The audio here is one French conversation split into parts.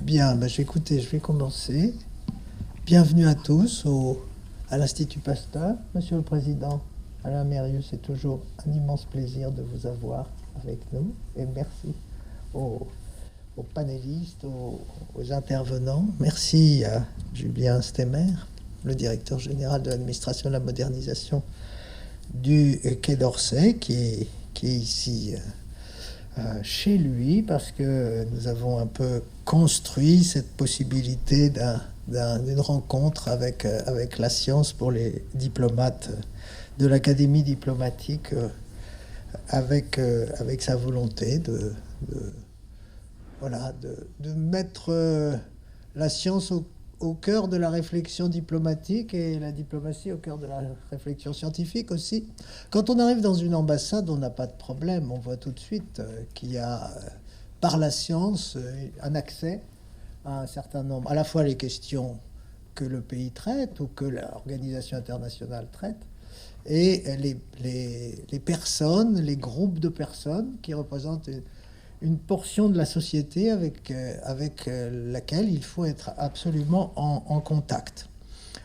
Bien, écoutez, je vais commencer. Bienvenue à tous à l'Institut Pasteur. Monsieur le Président Alain Mérieux, c'est toujours un immense plaisir de vous avoir avec nous. Et merci aux, aux panélistes, aux intervenants. Merci à Julien Stemmer, le directeur général de l'administration de la modernisation du Quai d'Orsay, qui est ici chez lui, parce que nous avons un peu construit cette possibilité d'une rencontre avec la science pour les diplomates de l'Académie diplomatique, avec sa volonté de mettre la science au cœur de la réflexion diplomatique et la diplomatie au cœur de la réflexion scientifique aussi. Quand on arrive dans une ambassade, on n'a pas de problème. On voit tout de suite qu'il y a, par la science, un accès à un certain nombre, à la fois les questions que le pays traite ou que l'organisation internationale traite, et les personnes, les groupes de personnes qui représentent une portion de la société avec laquelle il faut être absolument en contact.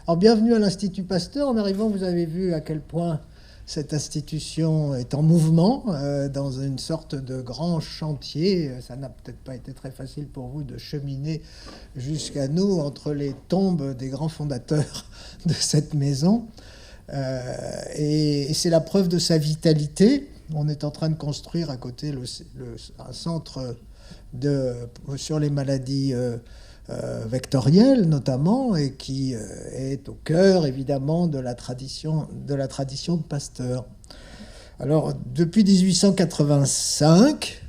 Alors, bienvenue à l'Institut Pasteur. En arrivant, vous avez vu à quel point cette institution est en mouvement, dans une sorte de grand chantier. Ça n'a peut-être pas été très facile pour vous de cheminer jusqu'à nous entre les tombes des grands fondateurs de cette maison. Et c'est la preuve de sa vitalité. On est en train de construire à côté un centre sur les maladies vectorielles notamment, et qui est au cœur évidemment de la tradition de Pasteur. Alors depuis 1885,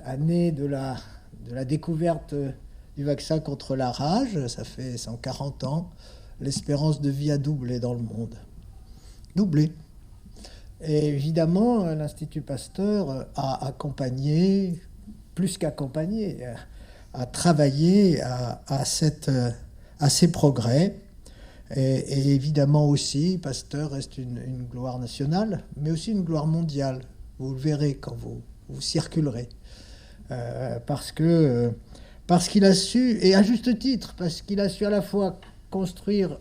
année de la découverte du vaccin contre la rage, ça fait 140 ans, l'espérance de vie a doublé dans le monde. Doublé. Et évidemment, l'Institut Pasteur a accompagné, plus qu'accompagné, a travaillé à ces progrès. Et évidemment aussi, Pasteur reste une gloire nationale, mais aussi une gloire mondiale. Vous le verrez quand vous circulerez. Parce qu'il a su, et à juste titre, parce qu'il a su à la fois construire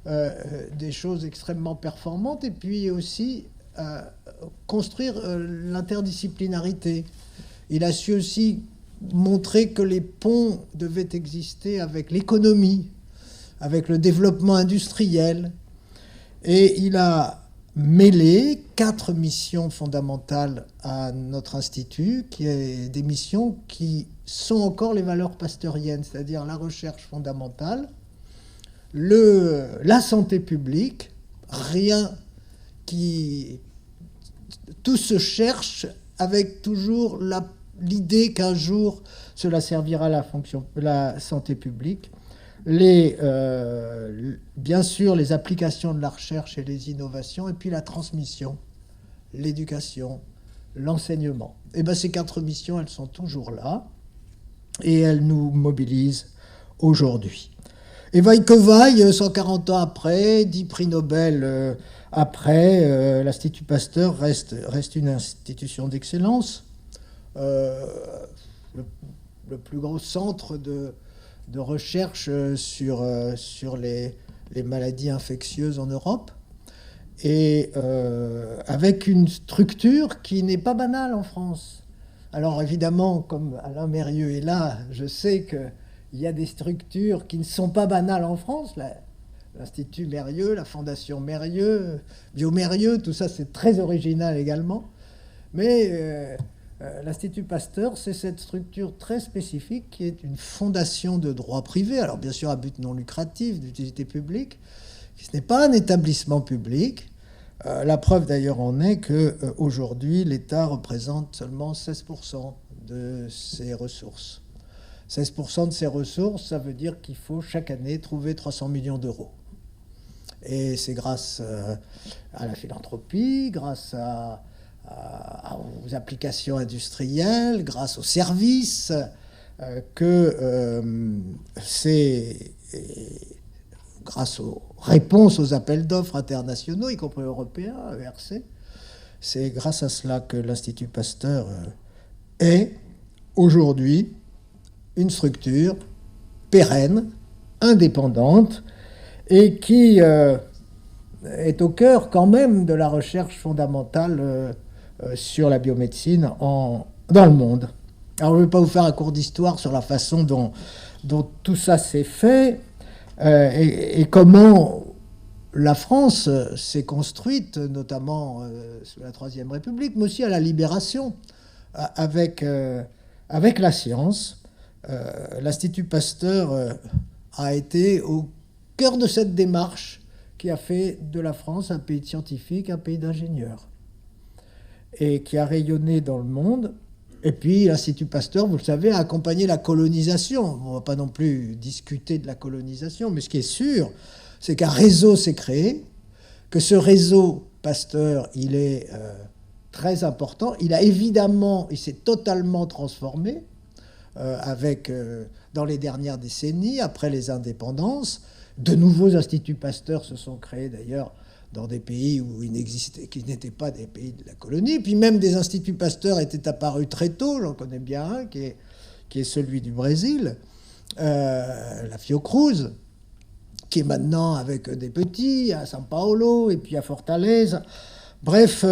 des choses extrêmement performantes et puis aussi construire l'interdisciplinarité. Il a su aussi montrer que les ponts devaient exister avec l'économie, avec le développement industriel. Et il a mêlé 4 missions fondamentales à notre institut, qui est des missions qui sont encore les valeurs pasteuriennes, c'est-à-dire la recherche fondamentale, la santé publique, tout se cherche avec toujours l'idée qu'un jour cela servira à la santé publique. Bien sûr, les applications de la recherche et les innovations, et puis la transmission, l'éducation, l'enseignement. Et bien, ces 4 missions, elles sont toujours là, et elles nous mobilisent aujourd'hui. Et vaille que vaille, 140 ans après, 10 prix Nobel après, l'Institut Pasteur reste une institution d'excellence. Le plus gros centre de recherche sur les maladies infectieuses en Europe. Et avec une structure qui n'est pas banale en France. Alors évidemment, comme Alain Mérieux est là, je sais qu'il y a des structures qui ne sont pas banales en France. L'Institut Mérieux, la Fondation Mérieux, Biomérieux, tout ça c'est très original également. Mais l'Institut Pasteur, c'est cette structure très spécifique qui est une fondation de droit privé, alors bien sûr à but non lucratif, d'utilité publique. Ce n'est pas un établissement public. La preuve d'ailleurs en est qu'aujourd'hui, l'État représente seulement 16% de ses ressources. 16% de ses ressources, ça veut dire qu'il faut chaque année trouver 300 millions d'euros. Et c'est grâce à la philanthropie, grâce aux applications industrielles, grâce aux services, grâce aux réponses aux appels d'offres internationaux, y compris européens, ERC, c'est grâce à cela que l'Institut Pasteur est aujourd'hui une structure pérenne, indépendante, et qui est au cœur quand même de la recherche fondamentale sur la biomédecine dans le monde. Alors je ne vais pas vous faire un cours d'histoire sur la façon dont tout ça s'est fait et comment la France s'est construite, notamment sous la Troisième République, mais aussi à la Libération, avec la science. L'Institut Pasteur a été au cœur de cette démarche qui a fait de la France un pays de scientifiques, un pays d'ingénieurs, et qui a rayonné dans le monde. Et puis l'Institut Pasteur, vous le savez, a accompagné la colonisation. On ne va pas non plus discuter de la colonisation, mais ce qui est sûr, c'est qu'un réseau s'est créé, que ce réseau Pasteur, il est très important. Il s'est totalement transformé dans les dernières décennies, après les indépendances. De nouveaux instituts Pasteur se sont créés d'ailleurs dans des pays qui n'étaient pas des pays de la colonie. Puis même des instituts Pasteur étaient apparus très tôt. J'en connais bien un qui est celui du Brésil, la Fiocruz, qui est maintenant avec des petits à São Paulo et puis à Fortaleza. Bref,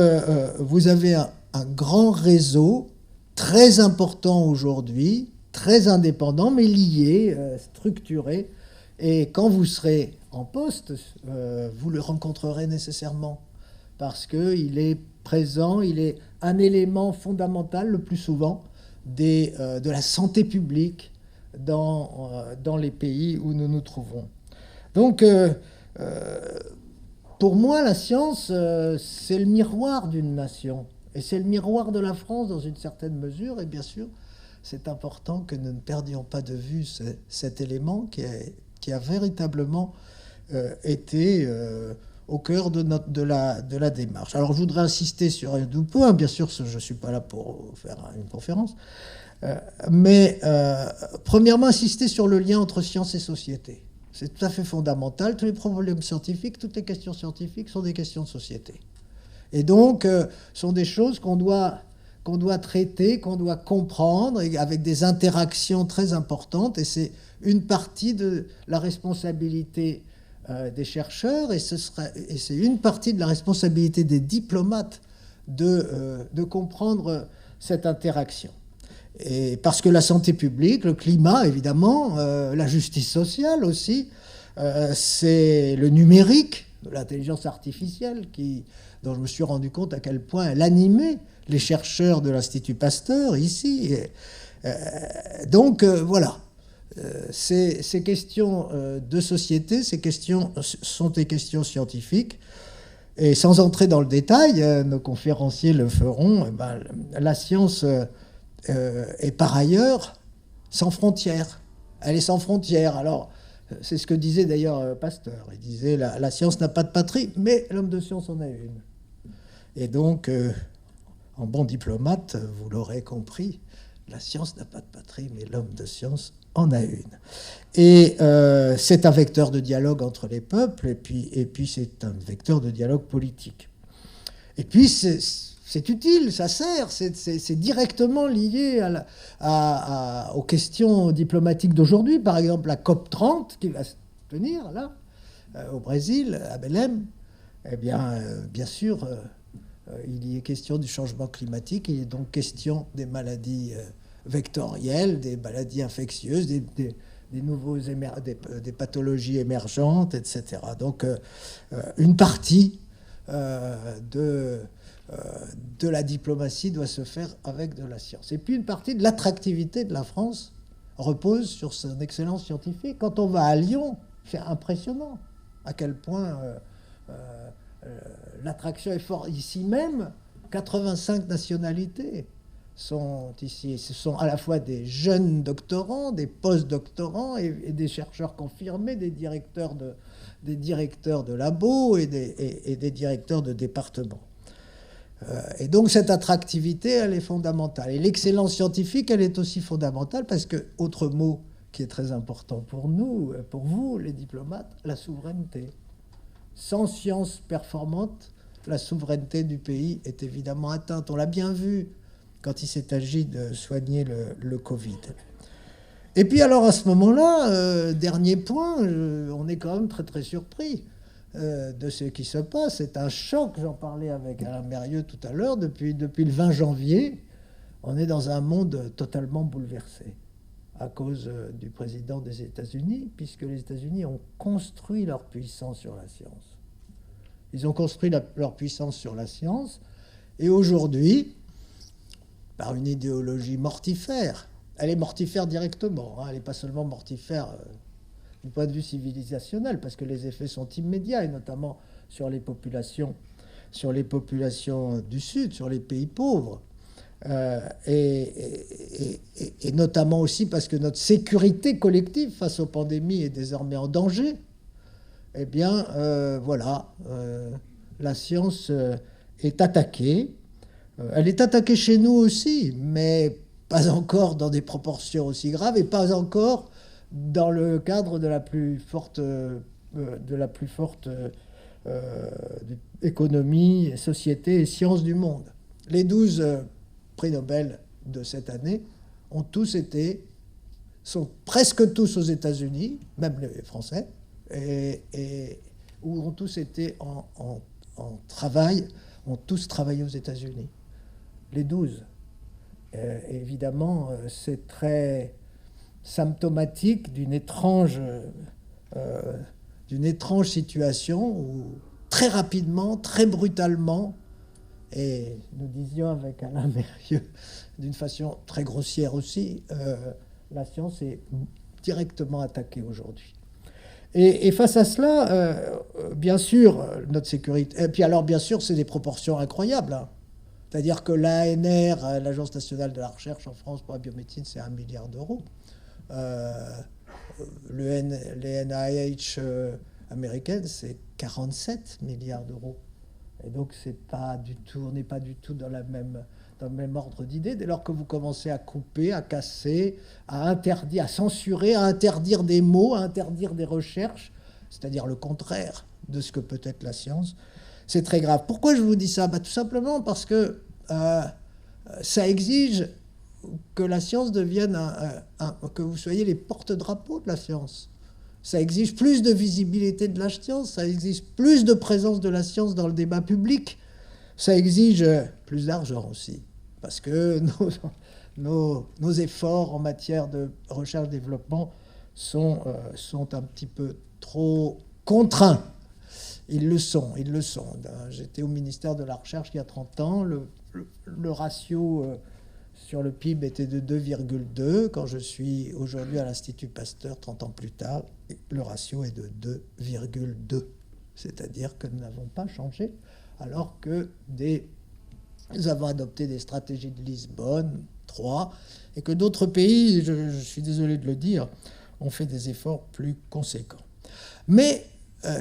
vous avez un grand réseau très important aujourd'hui, très indépendant, mais lié, structuré. Et quand vous serez en poste, vous le rencontrerez nécessairement, parce qu'il est présent, il est un élément fondamental le plus souvent de la santé publique dans les pays où nous nous trouvons. Donc, pour moi, la science, c'est le miroir d'une nation, et c'est le miroir de la France dans une certaine mesure, et bien sûr, c'est important que nous ne perdions pas de vue cet élément qui a véritablement été au cœur de la démarche. Alors, je voudrais insister sur un double point. Bien sûr, je ne suis pas là pour faire une conférence. Mais premièrement, insister sur le lien entre science et société. C'est tout à fait fondamental. Tous les problèmes scientifiques, toutes les questions scientifiques sont des questions de société. Et donc, sont des choses qu'on doit traiter, qu'on doit comprendre, avec des interactions très importantes. Et c'est une partie de la responsabilité des chercheurs, et c'est une partie de la responsabilité des diplomates de comprendre cette interaction. Et parce que la santé publique, le climat, évidemment, la justice sociale aussi, c'est le numérique, l'intelligence artificielle, dont je me suis rendu compte à quel point elle animait les chercheurs de l'Institut Pasteur ici. Donc voilà, ces questions de société, ces questions sont des questions scientifiques. Et sans entrer dans le détail, nos conférenciers le feront, la science est par ailleurs sans frontières. Elle est sans frontières. Alors, c'est ce que disait d'ailleurs Pasteur. Il disait la science n'a pas de patrie, mais l'homme de science en a une. Et donc, en bon diplomate, vous l'aurez compris, la science n'a pas de patrie, mais l'homme de science en a une. Et c'est un vecteur de dialogue entre les peuples, et puis c'est un vecteur de dialogue politique. Et puis c'est utile, ça sert, c'est directement lié aux questions diplomatiques d'aujourd'hui. Par exemple, la COP30 qui va se tenir là, au Brésil, à Belém. Eh bien, bien sûr, il y est question du changement climatique, il est donc question des maladies vectorielles, des maladies infectieuses, des pathologies émergentes, etc. Donc, une partie de la diplomatie doit se faire avec de la science. Et puis une partie de l'attractivité de la France repose sur son excellence scientifique. Quand on va à Lyon, c'est impressionnant à quel point l'attraction est forte. Ici même, 85 nationalités sont ici. Ce sont à la fois des jeunes doctorants, des post-doctorants et des chercheurs confirmés, des directeurs de labos et des directeurs de départements. Et donc cette attractivité, elle est fondamentale. Et l'excellence scientifique, elle est aussi fondamentale parce que, autre mot qui est très important pour nous, pour vous, les diplomates, la souveraineté. Sans science performante, la souveraineté du pays est évidemment atteinte. On l'a bien vu quand il s'est agi de soigner le Covid. Et puis alors à ce moment-là, dernier point, on est quand même très très surpris de ce qui se passe. C'est un choc, j'en parlais avec Alain Mérieux tout à l'heure, depuis le 20 janvier, on est dans un monde totalement bouleversé à cause du président des États-Unis, puisque les États-Unis ont construit leur puissance sur la science. Ils ont construit leur puissance sur la science, et aujourd'hui, par une idéologie mortifère, elle est mortifère directement, hein, elle n'est pas seulement mortifère du point de vue civilisationnel, parce que les effets sont immédiats, et notamment sur les populations du Sud, sur les pays pauvres, et notamment aussi parce que notre sécurité collective face aux pandémies est désormais en danger. Eh bien, voilà, la science est attaquée. Elle est attaquée chez nous aussi, mais pas encore dans des proportions aussi graves et pas encore dans le cadre de la plus forte économie, société et sciences du monde. Les 12 prix Nobel de cette année sont presque tous aux États-Unis, même les Français, où ont tous été en travail, ont tous travaillé aux États-Unis. Les 12. Évidemment, c'est très symptomatique d'une étrange situation où très rapidement, très brutalement, et nous disions avec Alain Mérieux, d'une façon très grossière aussi, la science est directement attaquée aujourd'hui. Et face à cela, bien sûr, notre sécurité... Et puis alors, bien sûr, c'est des proportions incroyables, hein. C'est-à-dire que l'ANR, l'Agence nationale de la recherche en France pour la biomédecine, c'est 1 milliard d'euros. Les NIH américaines, c'est 47 milliards d'euros. Et donc, on n'est pas du tout dans le même ordre d'idée. Dès lors que vous commencez à couper, à casser, à interdire, à censurer, à interdire des mots, à interdire des recherches, c'est-à-dire le contraire de ce que peut être la science, c'est très grave. Pourquoi je vous dis ça ? Tout simplement parce que ça exige que la science devienne que vous soyez les porte-drapeaux de la science. Ça exige plus de visibilité de la science, ça exige plus de présence de la science dans le débat public, ça exige plus d'argent aussi, parce que nos efforts en matière de recherche-développement sont un petit peu trop contraints. Ils le sont. J'étais au ministère de la Recherche il y a 30 ans. Le ratio sur le PIB était de 2,2. Quand je suis aujourd'hui à l'Institut Pasteur, 30 ans plus tard, le ratio est de 2,2. C'est-à-dire que nous n'avons pas changé, alors que nous avons adopté des stratégies de Lisbonne, 3, et que d'autres pays, je suis désolé de le dire, ont fait des efforts plus conséquents. Mais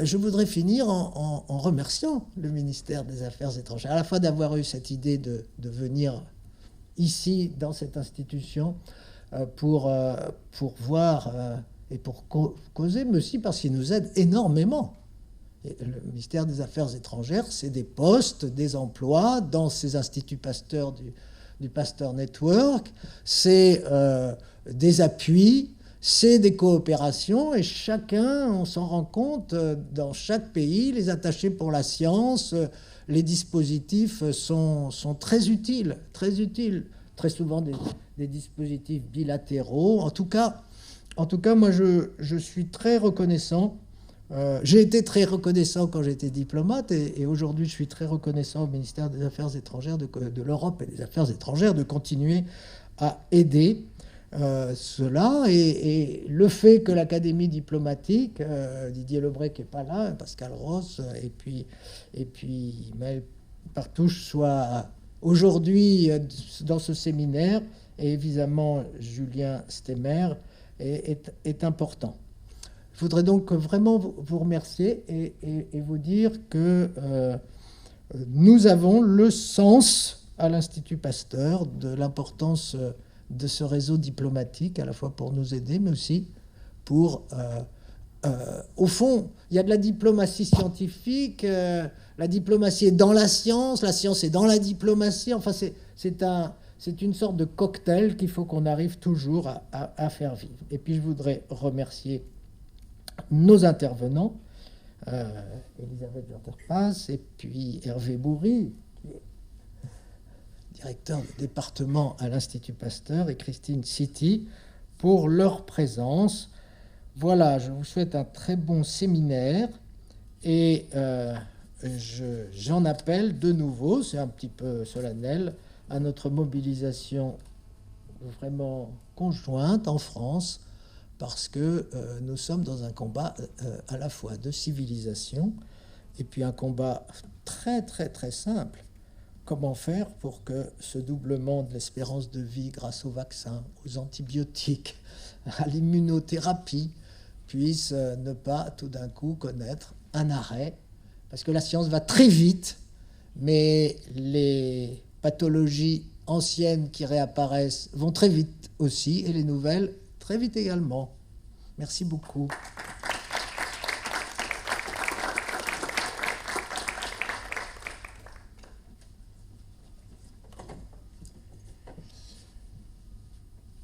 je voudrais finir en remerciant le ministère des Affaires étrangères, à la fois d'avoir eu cette idée de venir ici, dans cette institution, pour voir et pour causer, mais aussi parce qu'il nous aide énormément. Et le ministère des Affaires étrangères, c'est des postes, des emplois dans ces instituts Pasteur du Pasteur Network, c'est des appuis, c'est des coopérations, et chacun, on s'en rend compte, dans chaque pays, les attachés pour la science, les dispositifs sont très utiles, très souvent des dispositifs bilatéraux. En tout cas, moi, je suis très reconnaissant. J'ai été très reconnaissant quand j'étais diplomate, et aujourd'hui, je suis très reconnaissant au ministère des Affaires étrangères de l'Europe et des Affaires étrangères de continuer à aider cela, et le fait que l'Académie diplomatique, Didier Lebret qui n'est pas là, Pascal Ross, et puis Maël Partouche soit aujourd'hui dans ce séminaire, et évidemment Julien Stemmer est important. Je voudrais donc vraiment vous remercier et vous dire que nous avons le sens à l'Institut Pasteur de l'importance de ce réseau diplomatique, à la fois pour nous aider, mais aussi pour... au fond, il y a de la diplomatie scientifique, la diplomatie est dans la science est dans la diplomatie, enfin c'est c'est une sorte de cocktail qu'il faut qu'on arrive toujours à faire vivre. Et puis je voudrais remercier nos intervenants, Elisabeth Werther-Paz et puis Hervé Bourri, qui est directeur du département à l'Institut Pasteur, et Christine City, pour leur présence. Voilà, je vous souhaite un très bon séminaire et j'en appelle de nouveau, c'est un petit peu solennel, à notre mobilisation vraiment conjointe en France, parce que nous sommes dans un combat à la fois de civilisation et puis un combat très très très simple. Comment faire pour que ce doublement de l'espérance de vie grâce aux vaccins, aux antibiotiques, à l'immunothérapie puisse ne pas tout d'un coup connaître un arrêt, parce que la science va très vite, mais les pathologies anciennes qui réapparaissent vont très vite aussi, et les nouvelles très vite également. Merci beaucoup.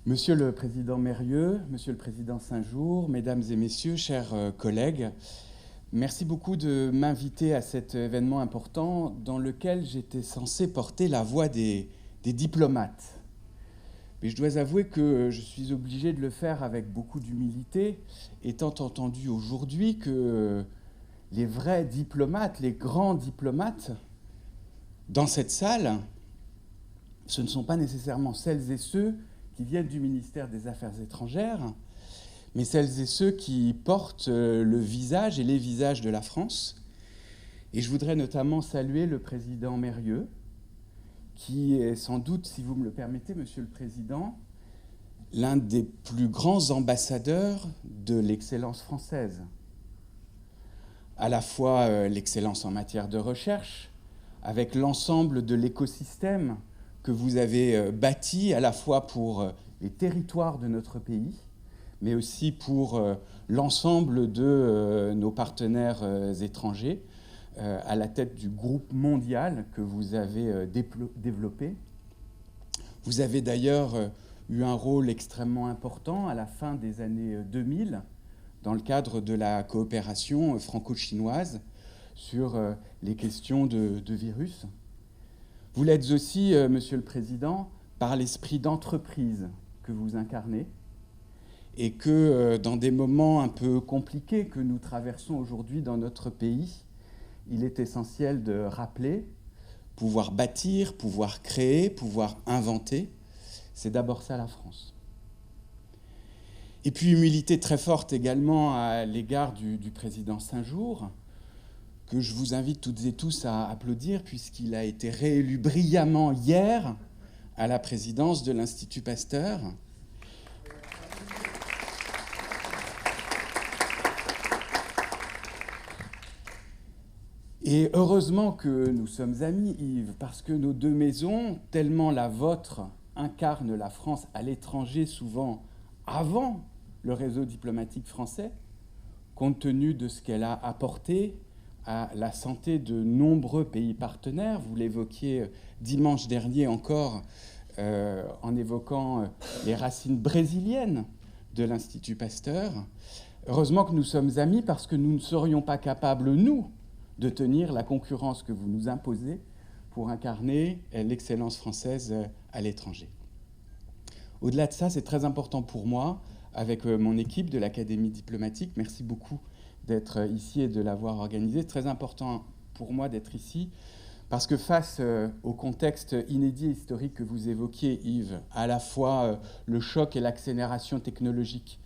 Monsieur le Président Mérieux, Monsieur le Président Saint-Jour, Mesdames et Messieurs, chers collègues, merci beaucoup de m'inviter à cet événement important dans lequel j'étais censé porter la voix des diplomates. Mais je dois avouer que je suis obligé de le faire avec beaucoup d'humilité, étant entendu aujourd'hui que les vrais diplomates, les grands diplomates, dans cette salle, ce ne sont pas nécessairement celles et ceux qui viennent du ministère des Affaires étrangères, mais celles et ceux qui portent le visage et les visages de la France. Et je voudrais notamment saluer le président Mérieux, qui est sans doute, si vous me le permettez, Monsieur le Président, l'un des plus grands ambassadeurs de l'excellence française. À la fois l'excellence en matière de recherche, avec l'ensemble de l'écosystème que vous avez bâti à la fois pour les territoires de notre pays, mais aussi pour l'ensemble de nos partenaires étrangers, à la tête du groupe mondial que vous avez développé. Vous avez d'ailleurs eu un rôle extrêmement important à la fin des années 2000, dans le cadre de la coopération franco-chinoise sur les questions de virus. Vous l'êtes aussi, Monsieur le Président, par l'esprit d'entreprise que vous incarnez et que dans des moments un peu compliqués que nous traversons aujourd'hui dans notre pays, il est essentiel de rappeler, pouvoir bâtir, pouvoir créer, pouvoir inventer, c'est d'abord ça la France. Et puis humilité très forte également à l'égard du président Saint-Jour, que je vous invite toutes et tous à applaudir, puisqu'il a été réélu brillamment hier à la présidence de l'Institut Pasteur. Et heureusement que nous sommes amis, Yves, parce que nos deux maisons, tellement la vôtre incarne la France à l'étranger, souvent avant le réseau diplomatique français, compte tenu de ce qu'elle a apporté à la santé de nombreux pays partenaires. Vous l'évoquiez dimanche dernier encore en évoquant les racines brésiliennes de l'Institut Pasteur. Heureusement que nous sommes amis parce que nous ne serions pas capables, nous, de tenir la concurrence que vous nous imposez pour incarner l'excellence française à l'étranger. Au-delà de ça, c'est très important pour moi, avec mon équipe de l'Académie diplomatique, merci beaucoup d'être ici et de l'avoir organisé. C'est très important pour moi d'être ici parce que face au contexte inédit et historique que vous évoquiez, Yves, à la fois le choc et l'accélération technologique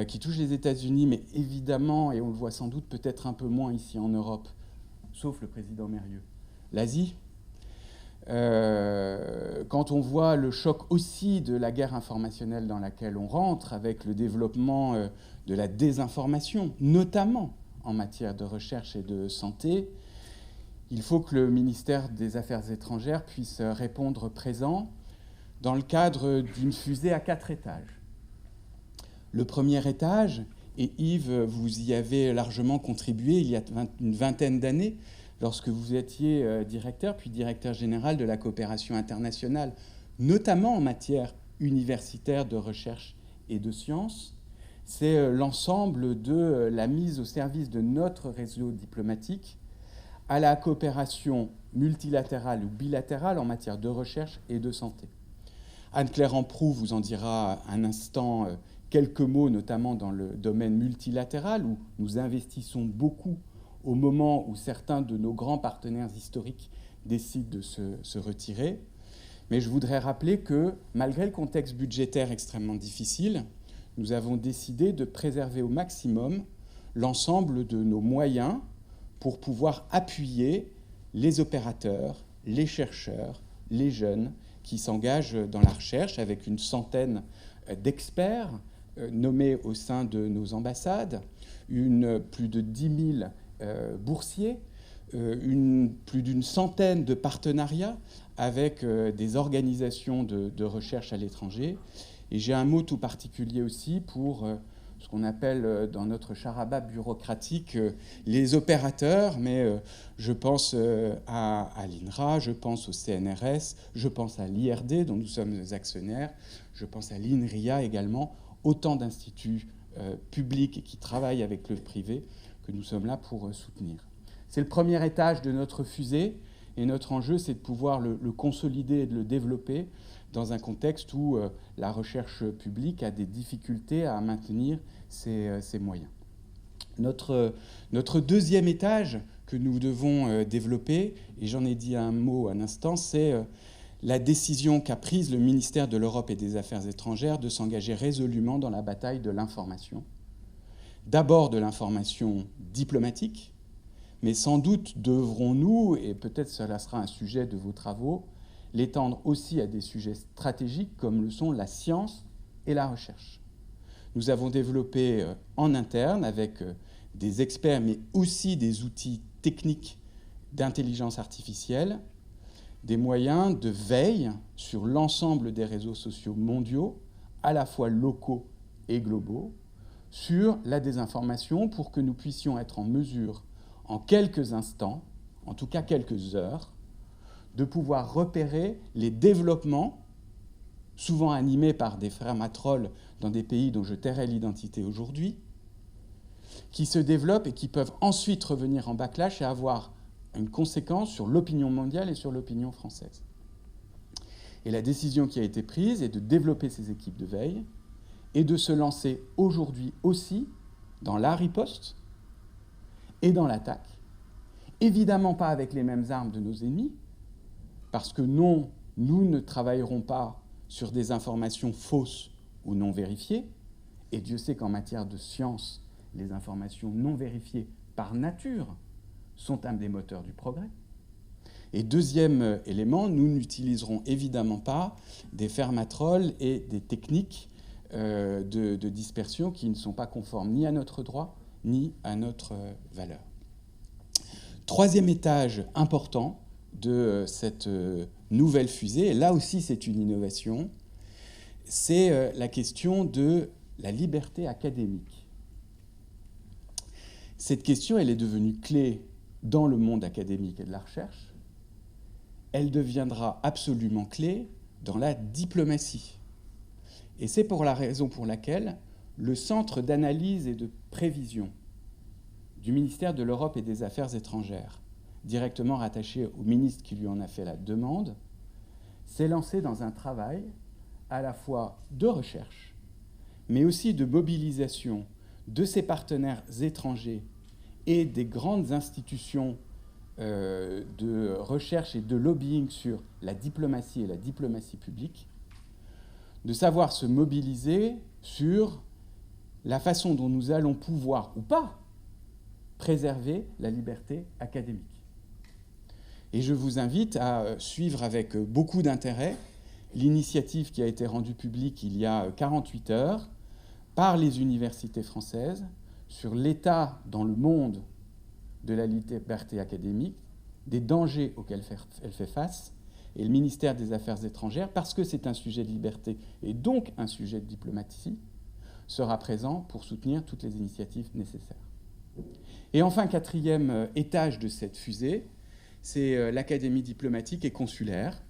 qui touchent les États-Unis, mais évidemment, et on le voit sans doute peut-être un peu moins ici en Europe, sauf le président Mérieux, l'Asie, quand on voit le choc aussi de la guerre informationnelle dans laquelle on rentre, avec le développement de la désinformation, notamment en matière de recherche et de santé, il faut que le ministère des Affaires étrangères puisse répondre présent dans le cadre d'une fusée à 4 étages. Le premier étage, et Yves, vous y avez largement contribué il y a une vingtaine d'années, lorsque vous étiez directeur, puis directeur général de la coopération internationale notamment en matière universitaire de recherche et de sciences. C'est l'ensemble de la mise au service de notre réseau diplomatique à la coopération multilatérale ou bilatérale en matière de recherche et de santé. Anne-Claire Amproux vous en dira un instant quelques mots, notamment dans le domaine multilatéral, où nous investissons beaucoup au moment où certains de nos grands partenaires historiques décident de se retirer. Mais je voudrais rappeler que, malgré le contexte budgétaire extrêmement difficile, nous avons décidé de préserver au maximum l'ensemble de nos moyens pour pouvoir appuyer les opérateurs, les chercheurs, les jeunes qui s'engagent dans la recherche, avec une centaine d'experts nommés au sein de nos ambassades, plus de 10 000 boursiers, plus d'une centaine de partenariats avec des organisations de recherche à l'étranger. Et j'ai un mot tout particulier aussi pour ce qu'on appelle dans notre charabia bureaucratique les opérateurs, mais je pense à l'INRA, je pense au CNRS, je pense à l'IRD dont nous sommes actionnaires, je pense à l'INRIA également, autant d'instituts publics qui travaillent avec le privé que nous sommes là pour soutenir. C'est le premier étage de notre fusée et notre enjeu, c'est de pouvoir le consolider et de le développer dans un contexte où la recherche publique a des difficultés à maintenir ses moyens. Notre deuxième étage que nous devons développer, et j'en ai dit un mot un instant, c'est la décision qu'a prise le ministère de l'Europe et des Affaires étrangères de s'engager résolument dans la bataille de l'information. D'abord de l'information diplomatique, mais sans doute devrons-nous, et peut-être cela sera un sujet de vos travaux, l'étendre aussi à des sujets stratégiques comme le sont la science et la recherche. Nous avons développé en interne, avec des experts, mais aussi des outils techniques d'intelligence artificielle, des moyens de veille sur l'ensemble des réseaux sociaux mondiaux, à la fois locaux et globaux, sur la désinformation pour que nous puissions être en mesure, en quelques instants, en tout cas quelques heures, de pouvoir repérer les développements, souvent animés par des frères Matrol dans des pays dont je tairai l'identité aujourd'hui, qui se développent et qui peuvent ensuite revenir en backlash et avoir une conséquence sur l'opinion mondiale et sur l'opinion française. Et la décision qui a été prise est de développer ces équipes de veille et de se lancer aujourd'hui aussi dans la riposte et dans l'attaque. Évidemment pas avec les mêmes armes de nos ennemis, parce que non, nous ne travaillerons pas sur des informations fausses ou non vérifiées, et Dieu sait qu'en matière de science, les informations non vérifiées par nature sont un des moteurs du progrès. Et deuxième élément, nous n'utiliserons évidemment pas des fermatrolles et des techniques de dispersion qui ne sont pas conformes ni à notre droit ni à notre valeur. Troisième étage important de cette nouvelle fusée, et là aussi c'est une innovation, c'est la question de la liberté académique. Cette question, elle est devenue clé dans le monde académique et de la recherche. Elle deviendra absolument clé dans la diplomatie. Et c'est pour la raison pour laquelle le Centre d'analyse et de prévision du ministère de l'Europe et des Affaires étrangères, directement rattaché au ministre qui lui en a fait la demande, s'est lancé dans un travail à la fois de recherche, mais aussi de mobilisation de ses partenaires étrangers et des grandes institutions de recherche et de lobbying sur la diplomatie et la diplomatie publique, de savoir se mobiliser sur la façon dont nous allons pouvoir, ou pas, préserver la liberté académique. Et je vous invite à suivre avec beaucoup d'intérêt l'initiative qui a été rendue publique il y a 48 heures par les universités françaises sur l'état dans le monde de la liberté académique, des dangers auxquels elle fait face, et le ministère des Affaires étrangères, parce que c'est un sujet de liberté et donc un sujet de diplomatie, sera présent pour soutenir toutes les initiatives nécessaires. Et enfin, quatrième étage de cette fusée, c'est l'Académie diplomatique et consulaire,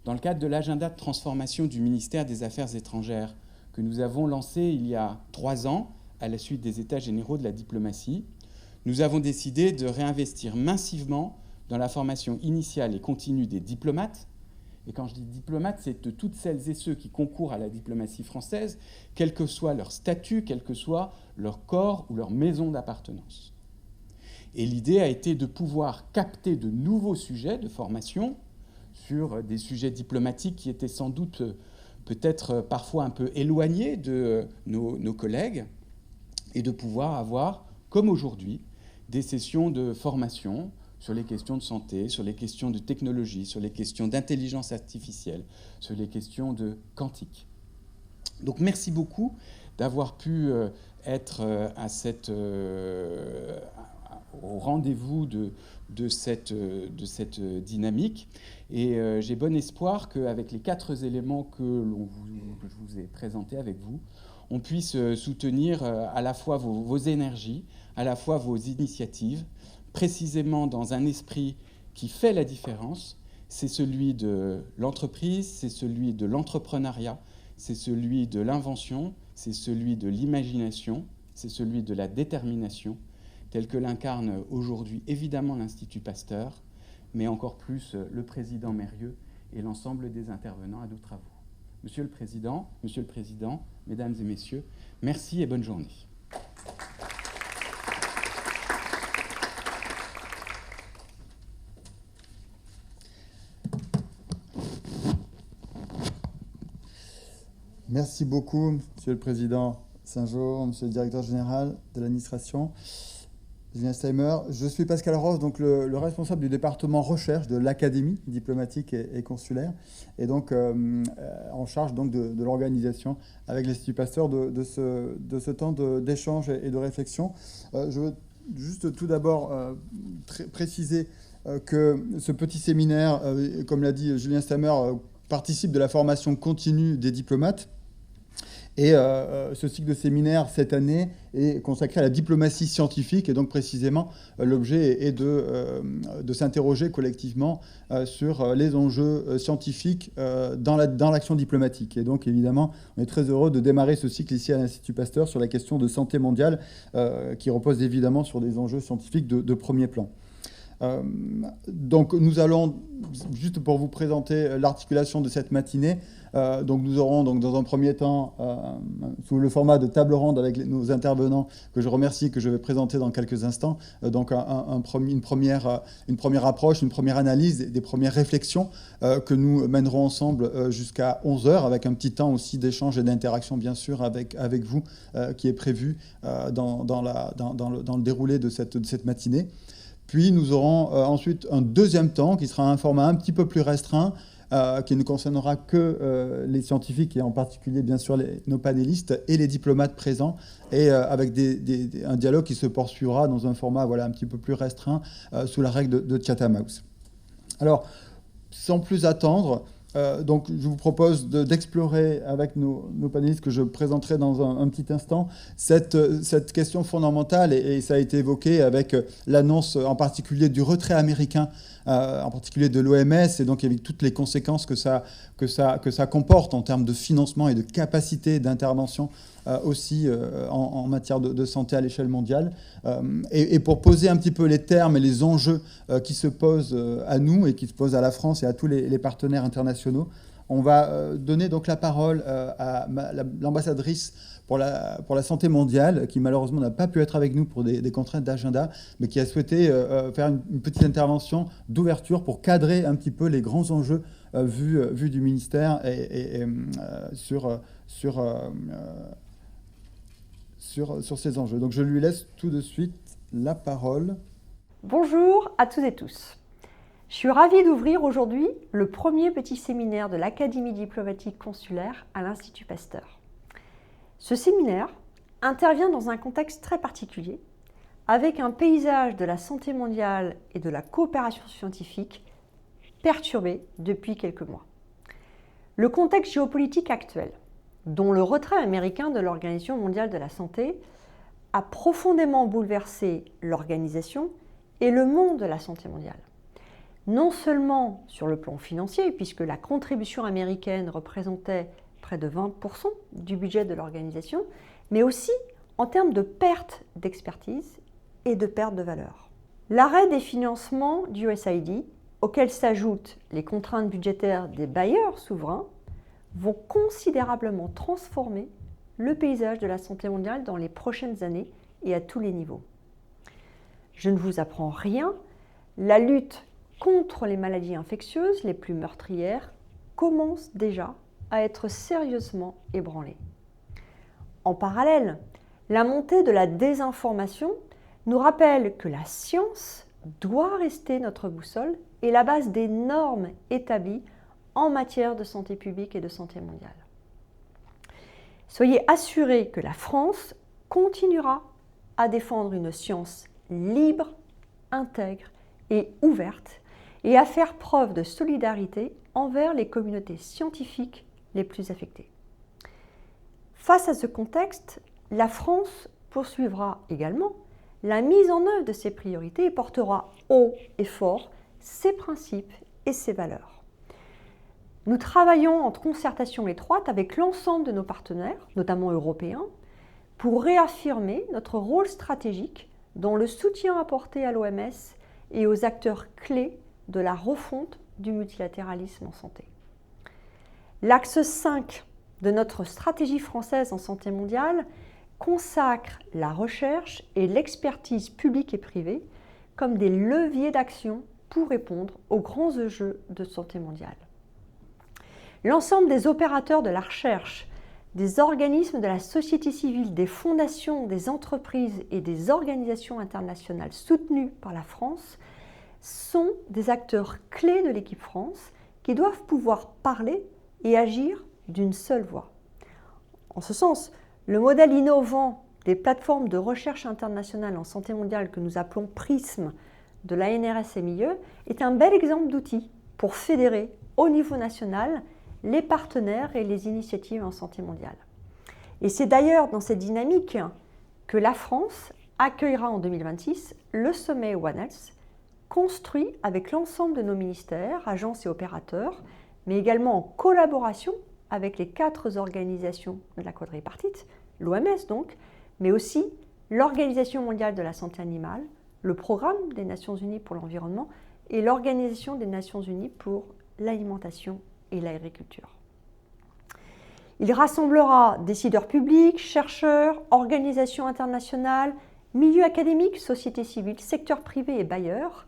dans le cadre de l'agenda de transformation du ministère des Affaires étrangères que nous avons lancé il y a 3 ans à la suite des États généraux de la diplomatie, nous avons décidé de réinvestir massivement dans la formation initiale et continue des diplomates. Et quand je dis diplomates, c'est de toutes celles et ceux qui concourent à la diplomatie française, quel que soit leur statut, quel que soit leur corps ou leur maison d'appartenance. Et l'idée a été de pouvoir capter de nouveaux sujets de formation sur des sujets diplomatiques qui étaient sans doute peut-être parfois un peu éloignés de nos collègues, et de pouvoir avoir, comme aujourd'hui, des sessions de formation sur les questions de santé, sur les questions de technologie, sur les questions d'intelligence artificielle, sur les questions de quantique. Donc merci beaucoup d'avoir pu être au rendez-vous de cette dynamique. Et j'ai bon espoir qu'avec les 4 éléments que je vous ai présentés avec vous, on puisse soutenir à la fois vos énergies, à la fois vos initiatives, précisément dans un esprit qui fait la différence. C'est celui de l'entreprise, c'est celui de l'entrepreneuriat, c'est celui de l'invention, c'est celui de l'imagination, c'est celui de la détermination, tel que l'incarne aujourd'hui évidemment l'Institut Pasteur, mais encore plus le président Mérieux et l'ensemble des intervenants à nos travaux. Monsieur le Président, Mesdames et Messieurs, merci et bonne journée. Merci beaucoup, Monsieur le Président Saint-Jean, Monsieur le Directeur Général de l'administration. Julien Steimer. Je suis Pascal Ross, donc le responsable du département recherche de l'Académie diplomatique et consulaire, et donc en charge donc de l'organisation avec l'Institut Pasteur de ce temps d'échange et de réflexion. Je veux juste tout d'abord préciser que ce petit séminaire, comme l'a dit Julien Steimer, participe de la formation continue des diplomates. Et ce cycle de séminaire, cette année, est consacré à la diplomatie scientifique. Et donc, précisément, l'objet est de s'interroger collectivement sur les enjeux scientifiques dans l'action diplomatique. Et donc, évidemment, on est très heureux de démarrer ce cycle ici à l'Institut Pasteur sur la question de santé mondiale, qui repose évidemment sur des enjeux scientifiques de premier plan. Donc nous allons, juste pour vous présenter l'articulation de cette matinée, donc nous aurons donc dans un premier temps, sous le format de table ronde avec nos intervenants, que je remercie et que je vais présenter dans quelques instants, donc une première approche, une première analyse, des premières réflexions que nous mènerons ensemble jusqu'à 11h, avec un petit temps aussi d'échange et d'interaction bien sûr avec vous, qui est prévu dans le déroulé de cette matinée. Puis nous aurons ensuite un deuxième temps qui sera un format un petit peu plus restreint, qui ne concernera que les scientifiques et en particulier bien sûr nos panélistes et les diplomates présents, et avec un dialogue qui se poursuivra dans un format un petit peu plus restreint sous la règle de Chatham House. Alors, sans plus attendre, donc je vous propose d'explorer avec nos panélistes que je présenterai dans un petit instant cette question fondamentale, et ça a été évoqué avec l'annonce en particulier du retrait américain, en particulier de l'OMS, et donc avec toutes les conséquences que ça comporte en termes de financement et de capacité d'intervention aussi en matière de santé à l'échelle mondiale. Et pour poser un petit peu les termes et les enjeux qui se posent à nous et qui se posent à la France et à tous les partenaires internationaux, on va donner donc la parole à l'ambassadrice pour la santé mondiale, qui malheureusement n'a pas pu être avec nous pour des contraintes d'agenda, mais qui a souhaité faire une petite intervention d'ouverture pour cadrer un petit peu les grands enjeux vus du ministère et sur ces enjeux. Donc je lui laisse tout de suite la parole. Bonjour à toutes et tous. Je suis ravie d'ouvrir aujourd'hui le premier petit séminaire de l'Académie diplomatique consulaire à l'Institut Pasteur. Ce séminaire intervient dans un contexte très particulier, avec un paysage de la santé mondiale et de la coopération scientifique perturbé depuis quelques mois. Le contexte géopolitique actuel, dont le retrait américain de l'Organisation mondiale de la santé, a profondément bouleversé l'organisation et le monde de la santé mondiale. non seulement sur le plan financier, puisque la contribution américaine représentait près de 20% du budget de l'organisation, mais aussi en termes de perte d'expertise et de perte de valeur. L'arrêt des financements du USAID, auxquels s'ajoutent les contraintes budgétaires des bailleurs souverains, vont considérablement transformer le paysage de la santé mondiale dans les prochaines années et à tous les niveaux. Je ne vous apprends rien, la lutte contre les maladies infectieuses les plus meurtrières commence déjà à être sérieusement ébranlée. En parallèle, la montée de la désinformation nous rappelle que la science doit rester notre boussole et la base des normes établies en matière de santé publique et de santé mondiale. Soyez assurés que la France continuera à défendre une science libre, intègre et ouverte et à faire preuve de solidarité envers les communautés scientifiques les plus affectées. Face à ce contexte, la France poursuivra également la mise en œuvre de ses priorités et portera haut et fort ses principes et ses valeurs. Nous travaillons en concertation étroite avec l'ensemble de nos partenaires, notamment européens, pour réaffirmer notre rôle stratégique dans le soutien apporté à l'OMS et aux acteurs clés de la refonte du multilatéralisme en santé. L'axe 5 de notre stratégie française en santé mondiale consacre la recherche et l'expertise publique et privée comme des leviers d'action pour répondre aux grands enjeux de santé mondiale. L'ensemble des opérateurs de la recherche, des organismes de la société civile, des fondations, des entreprises et des organisations internationales soutenues par la France sont des acteurs clés de l'équipe France qui doivent pouvoir parler et agir d'une seule voix. En ce sens, le modèle innovant des plateformes de recherche internationale en santé mondiale que nous appelons PRISM de l'ANRS-MIE est un bel exemple d'outil pour fédérer au niveau national les partenaires et les initiatives en santé mondiale. Et c'est d'ailleurs dans cette dynamique que la France accueillera en 2026 le sommet One Health, construit avec l'ensemble de nos ministères, agences et opérateurs, mais également en collaboration avec les 4 organisations de la quadripartite, l'OMS donc, mais aussi l'Organisation mondiale de la santé animale, le Programme des Nations unies pour l'environnement et l'Organisation des Nations unies pour l'alimentation et l'agriculture. Il rassemblera décideurs publics, chercheurs, organisations internationales, milieux académiques, société civile, secteur privé et bailleurs,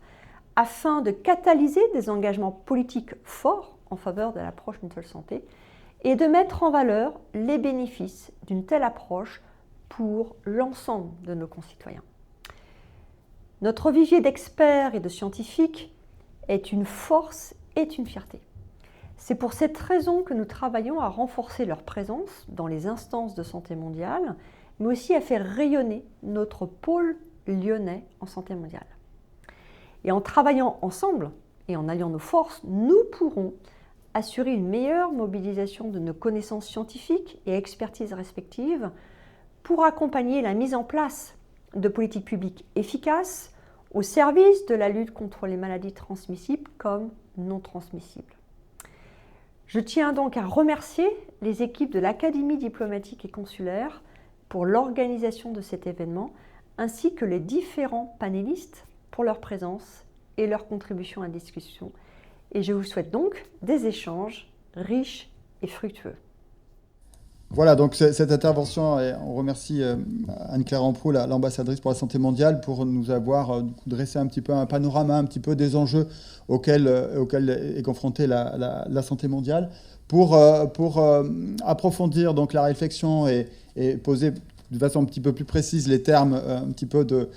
afin de catalyser des engagements politiques forts en faveur de l'approche mutuelle santé et de mettre en valeur les bénéfices d'une telle approche pour l'ensemble de nos concitoyens. Notre vivier d'experts et de scientifiques est une force et une fierté. C'est pour cette raison que nous travaillons à renforcer leur présence dans les instances de santé mondiale, mais aussi à faire rayonner notre pôle lyonnais en santé mondiale. Et en travaillant ensemble et en alliant nos forces, nous pourrons assurer une meilleure mobilisation de nos connaissances scientifiques et expertises respectives pour accompagner la mise en place de politiques publiques efficaces au service de la lutte contre les maladies transmissibles comme non transmissibles. Je tiens donc à remercier les équipes de l'Académie diplomatique et consulaire pour l'organisation de cet événement, ainsi que les différents panélistes pour leur présence et leur contribution à la discussion. Et je vous souhaite donc des échanges riches et fructueux. Voilà, donc cette intervention, on remercie Anne-Claire Amprou, l'ambassadrice pour la santé mondiale, pour nous avoir dressé un petit peu un panorama un petit peu des enjeux auxquels est confrontée la santé mondiale. Pour approfondir donc la réflexion et poser de façon un petit peu plus précise les termes un petit peu de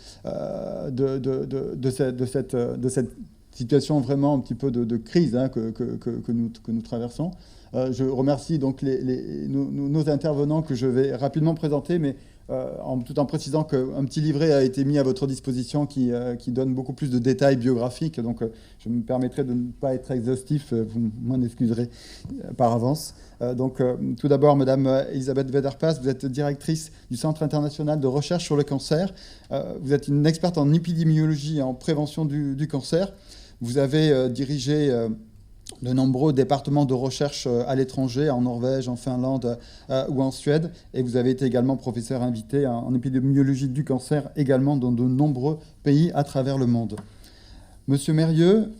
cette situation vraiment un petit peu de crise que nous traversons. Je remercie donc nos intervenants que je vais rapidement présenter, mais tout en précisant qu'un petit livret a été mis à votre disposition qui donne beaucoup plus de détails biographiques. Donc je me permettrai de ne pas être exhaustif, vous m'en excuserez par avance. Tout d'abord, Madame Elisabeth Wederpas, vous êtes directrice du Centre international de recherche sur le cancer. Vous êtes une experte en épidémiologie et en prévention du cancer. Vous avez dirigé de nombreux départements de recherche à l'étranger, en Norvège, en Finlande ou en Suède. Et vous avez été également professeur invité en épidémiologie du cancer, également dans de nombreux pays à travers le monde. Monsieur Mérieux,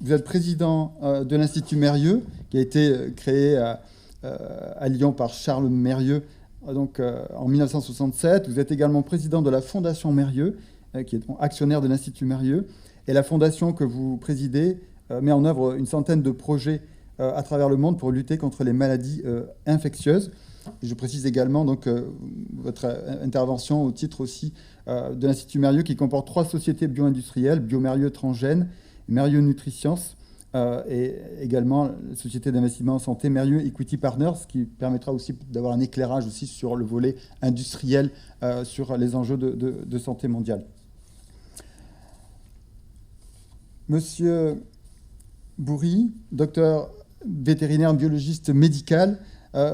vous êtes président de l'Institut Mérieux, qui a été créé à Lyon par Charles Mérieux donc, en 1967. Vous êtes également président de la Fondation Mérieux, qui est actionnaire de l'Institut Mérieux. Et la fondation que vous présidez met en œuvre une centaine de projets à travers le monde pour lutter contre les maladies infectieuses. Et je précise également donc, votre intervention au titre aussi de l'Institut Mérieux, qui comporte 3 sociétés bio-industrielles, BioMérieux Transgène, Mérieux Nutriscience, et également la société d'investissement en santé Mérieux Equity Partners, qui permettra aussi d'avoir un éclairage aussi sur le volet industriel, sur les enjeux de santé mondiale. Monsieur Bourri, docteur vétérinaire biologiste médical,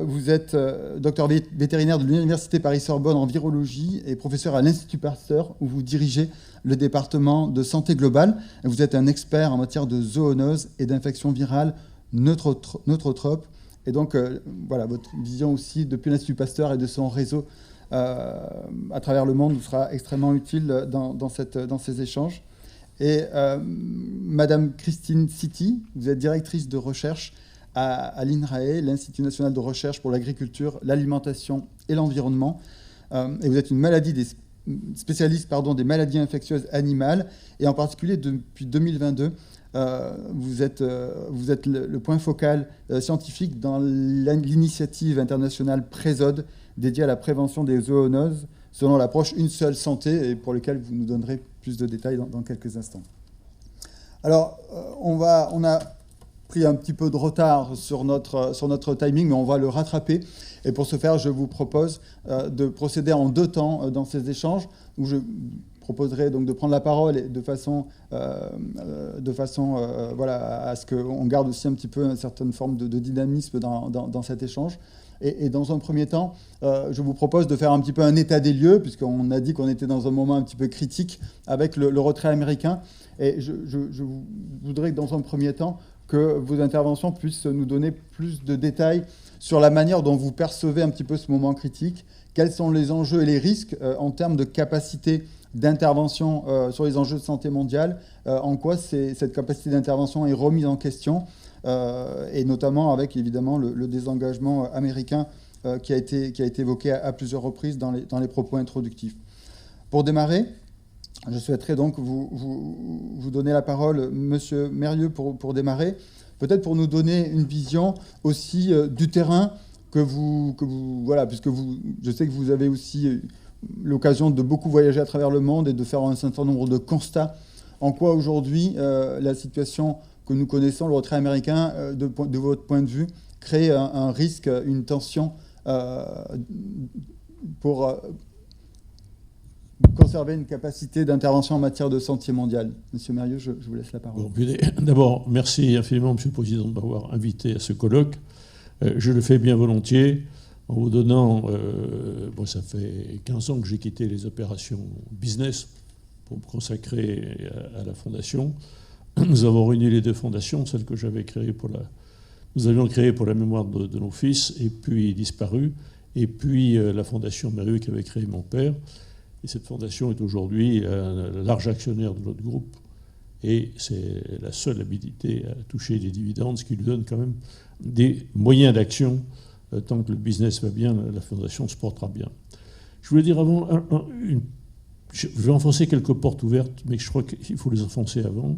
vous êtes docteur vétérinaire de l'Université Paris-Sorbonne en virologie et professeur à l'Institut Pasteur, où vous dirigez le département de santé globale. Vous êtes un expert en matière de zoonose et d'infections virales neutropes. Et donc, voilà, votre vision aussi depuis l'Institut Pasteur et de son réseau à travers le monde nous sera extrêmement utile dans ces échanges. Et Madame Christine City, vous êtes directrice de recherche à l'INRAE, l'Institut national de recherche pour l'agriculture, l'alimentation et l'environnement. Et vous êtes une spécialiste des maladies infectieuses animales. Et en particulier, depuis 2022, vous êtes le point focal scientifique dans l'initiative internationale PRESOD, dédiée à la prévention des zoonoses, selon l'approche Une seule santé, et pour lequel vous nous donnerez plus de détails dans quelques instants. Alors, on a pris un petit peu de retard sur notre timing, mais on va le rattraper. Et pour ce faire, je vous propose de procéder en 2 temps dans ces échanges, où je proposerai donc de prendre la parole et de façon voilà, à ce qu'on garde aussi un petit peu une certaine forme de dynamisme dans cet échange. Et dans un premier temps, je vous propose de faire un petit peu un état des lieux, puisqu'on a dit qu'on était dans un moment un petit peu critique avec le retrait américain. Et je voudrais que dans un premier temps, que vos interventions puissent nous donner plus de détails sur la manière dont vous percevez un petit peu ce moment critique, quels sont les enjeux et les risques en termes de capacité d'intervention sur les enjeux de santé mondiale, en quoi cette capacité d'intervention est remise en question, et notamment avec évidemment le désengagement américain qui a été évoqué à plusieurs reprises dans les propos introductifs. Pour démarrer, je souhaiterais donc vous donner la parole, Monsieur Mérieux, pour démarrer, peut-être pour nous donner une vision aussi du terrain que vous voilà, puisque je sais que vous avez aussi l'occasion de beaucoup voyager à travers le monde et de faire un certain nombre de constats. En quoi aujourd'hui la situation que nous connaissons, le retrait américain, de votre point de vue, crée un risque, une tension pour conserver une capacité d'intervention en matière de santé mondiale. Monsieur Mérieux, je vous laisse la parole. Bon, d'abord, merci infiniment, Monsieur le Président, de m'avoir invité à ce colloque. Je le fais bien volontiers en vous donnant... ça fait 15 ans que j'ai quitté les opérations business pour me consacrer à la Fondation. Nous avons réuni les 2 fondations, celle que j'avais créée nous avions créée pour la mémoire de nos fils, et puis disparu, et puis la Fondation Mérieux qu'avait créée mon père. Et cette fondation est aujourd'hui un large actionnaire de notre groupe, et c'est la seule habilité à toucher des dividendes, ce qui lui donne quand même des moyens d'action. Tant que le business va bien, la fondation se portera bien. Je voulais dire avant, je vais enfoncer quelques portes ouvertes, mais je crois qu'il faut les enfoncer avant,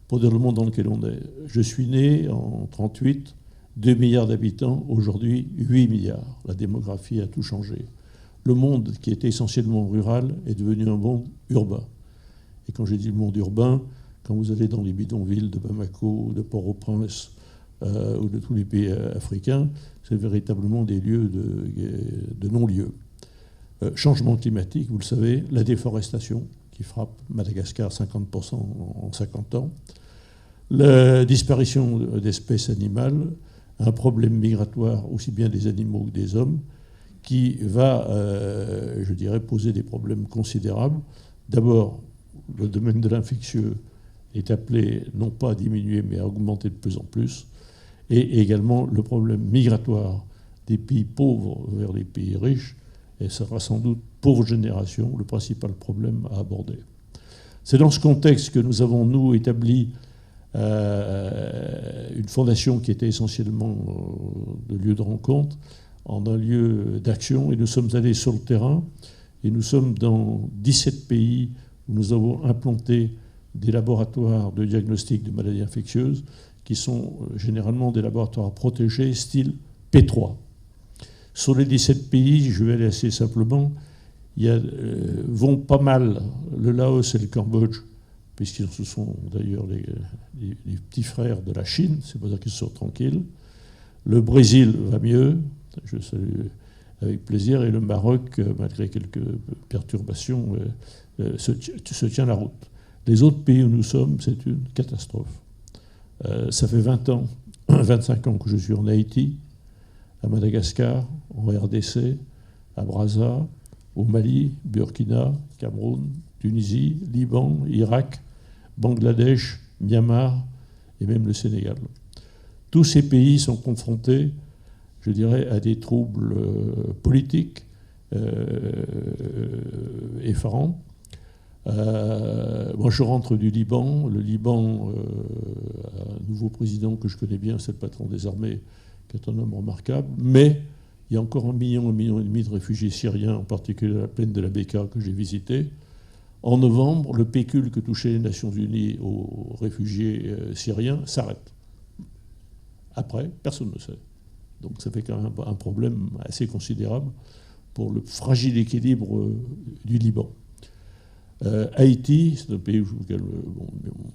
pour dire le monde dans lequel on est. Je suis né en 1938, 2 milliards d'habitants, aujourd'hui 8 milliards. La démographie a tout changé. Le monde qui était essentiellement rural est devenu un monde urbain. Et quand j'ai dit le monde urbain, quand vous allez dans les bidonvilles de Bamako, de Port-au-Prince ou de tous les pays africains, c'est véritablement des lieux de non-lieux. Changement climatique, vous le savez, la déforestation qui frappe Madagascar 50% en 50 ans, la disparition d'espèces animales, un problème migratoire aussi bien des animaux que des hommes, qui va, poser des problèmes considérables. D'abord, le domaine de l'infectieux est appelé non pas à diminuer, mais à augmenter de plus en plus, et également le problème migratoire des pays pauvres vers les pays riches, et sera sans doute pour vos générations le principal problème à aborder. C'est dans ce contexte que nous avons, nous, établi une fondation qui était essentiellement de lieu de rencontre, en un lieu d'action, et nous sommes allés sur le terrain, et nous sommes dans 17 pays où nous avons implanté des laboratoires de diagnostic de maladies infectieuses qui sont généralement des laboratoires protégés style P3. Sur les 17 pays, je vais aller assez simplement, vont pas mal le Laos et le Cambodge, puisqu'ils ce sont d'ailleurs les petits frères de la Chine, c'est pour ça qu'ils sont tranquilles. Le Brésil va mieux, je salue avec plaisir, et le Maroc, malgré quelques perturbations, se tient la route. Les autres pays où nous sommes, c'est une catastrophe. Ça fait 25 ans que je suis en Haïti, à Madagascar, en RDC, à Brazza, au Mali, Burkina, Cameroun, Tunisie, Liban, Irak, Bangladesh, Myanmar et même le Sénégal. Tous ces pays sont confrontés, je dirais, à des troubles politiques effarants. Moi, je rentre du Liban. Le Liban a un nouveau président que je connais bien, c'est le patron des armées, qui est un homme remarquable. Mais il y a encore 1,5 million de réfugiés syriens, en particulier à la plaine de la Bekaa que j'ai visité. En novembre, le pécule que touchaient les Nations Unies aux réfugiés syriens s'arrête. Après, personne ne sait. Donc ça fait quand même un problème assez considérable pour le fragile équilibre du Liban. Haïti, c'est un pays où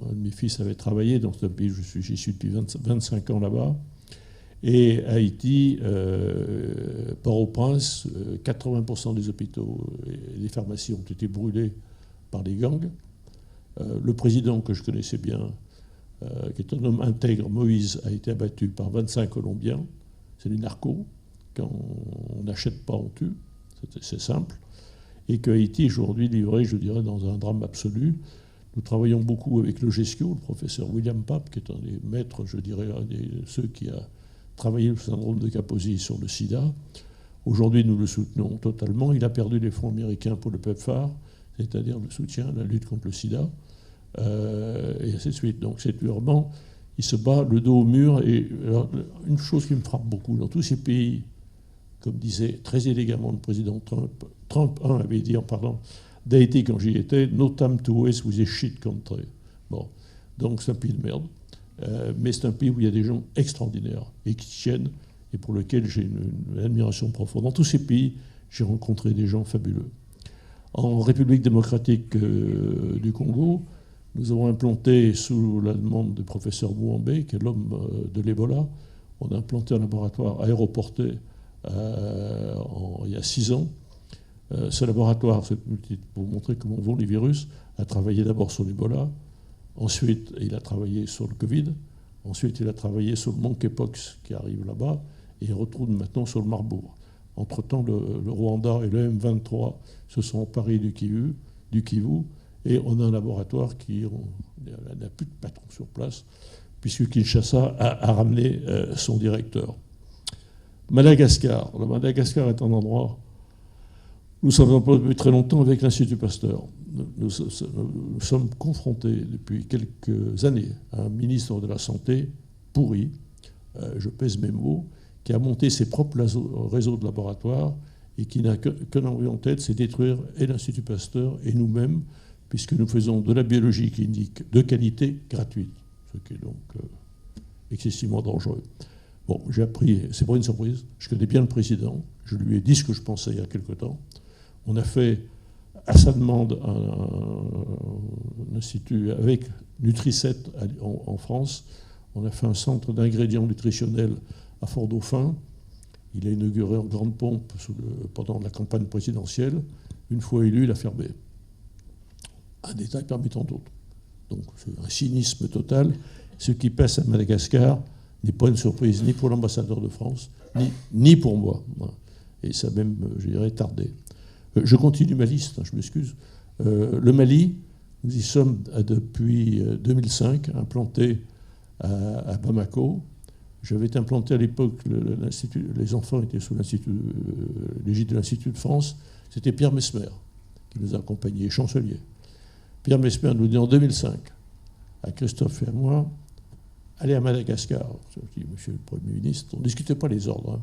un de mes fils avait travaillé, donc c'est un pays où j'y suis depuis 25 ans là-bas. Et Haïti, Port-au-Prince, 80% des hôpitaux et des pharmacies ont été brûlés par les gangs. Le président que je connaissais bien, qui est un homme intègre, Moïse, a été abattu par 25 Colombiens. C'est du narco. Quand on n'achète pas, on tue. C'est simple. Et que Haïti, aujourd'hui, livré, je dirais, dans un drame absolu. Nous travaillons beaucoup avec le GESCIO, le professeur William Pape, qui est un des maîtres, je dirais, un de ceux qui a travaillé le syndrome de Kaposi sur le sida. Aujourd'hui, nous le soutenons totalement. Il a perdu les fonds américains pour le PEPFAR, c'est-à-dire le soutien à la lutte contre le sida, et ainsi de suite. Donc c'est vraiment, il se bat le dos au mur. Et alors, une chose qui me frappe beaucoup, dans tous ces pays, comme disait très élégamment le président Trump 1 avait dit en parlant d'Haïti quand j'y étais, no time to waste with a shit country. Bon, donc c'est un pays de merde, mais c'est un pays où il y a des gens extraordinaires et qui tiennent et pour lesquels j'ai une admiration profonde. Dans tous ces pays, j'ai rencontré des gens fabuleux. En République démocratique du Congo, nous avons implanté, sous la demande du professeur Mouambé, qui est l'homme de l'Ebola, on a implanté un laboratoire aéroporté il y a 6 ans. Ce laboratoire, pour vous montrer comment vont les virus, a travaillé d'abord sur l'Ebola, ensuite il a travaillé sur le Covid, ensuite il a travaillé sur le monkeypox qui arrive là-bas, et il retourne maintenant sur le Marburg. Entre-temps, le Rwanda et le M23 se sont emparés du Kivu, et on a un laboratoire qui n'a plus de patron sur place, puisque Kinshasa a ramené son directeur. Madagascar. Le Madagascar est un endroit où nous sommes depuis très longtemps avec l'Institut Pasteur. Nous sommes confrontés depuis quelques années à un ministre de la Santé pourri, je pèse mes mots, qui a monté ses propres réseaux de laboratoires et qui n'a qu'un envie en tête, c'est détruire et l'Institut Pasteur et nous-mêmes, puisque nous faisons de la biologie clinique de qualité gratuite, ce qui est donc excessivement dangereux. Bon, j'ai appris, c'est pas une surprise, je connais bien le président, je lui ai dit ce que je pensais il y a quelque temps. On a fait, à sa demande, un institut avec Nutricet en France. On a fait un centre d'ingrédients nutritionnels à Fort-Dauphin. Il a inauguré en grande pompe pendant la campagne présidentielle. Une fois élu, il a fermé. Un détail parmi tant d'autres. Donc c'est un cynisme total. Ce qui passe à Madagascar n'est pas une surprise ni pour l'ambassadeur de France, ni pour moi. Et ça a même, je dirais, tardé. Je continue ma liste, je m'excuse. Le Mali, Nous y sommes depuis 2005, implantés à Bamako. J'avais été implanté à l'époque, les enfants étaient sous l'égide de l'Institut de France. C'était Pierre Messmer qui nous a accompagnés, chancelier. Pierre Messmer nous dit en 2005, à Christophe et à moi, allez à Madagascar. Je dis, monsieur le Premier ministre, on ne discutait pas les ordres.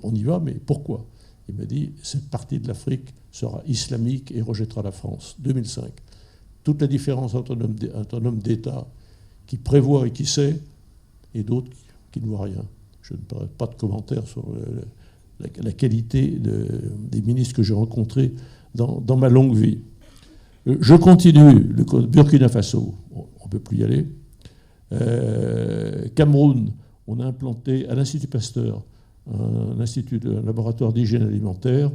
On y va, mais pourquoi? Il m'a dit, cette partie de l'Afrique sera islamique et rejettera la France. 2005. Toute la différence entre un homme d'État qui prévoit et qui sait, et d'autres qui ne voient rien. Je ne ferai pas de commentaires sur la qualité des ministres que j'ai rencontrés dans ma longue vie. Je continue. Le Burkina Faso, on ne peut plus y aller. Cameroun, on a implanté à l'Institut Pasteur un laboratoire d'hygiène alimentaire.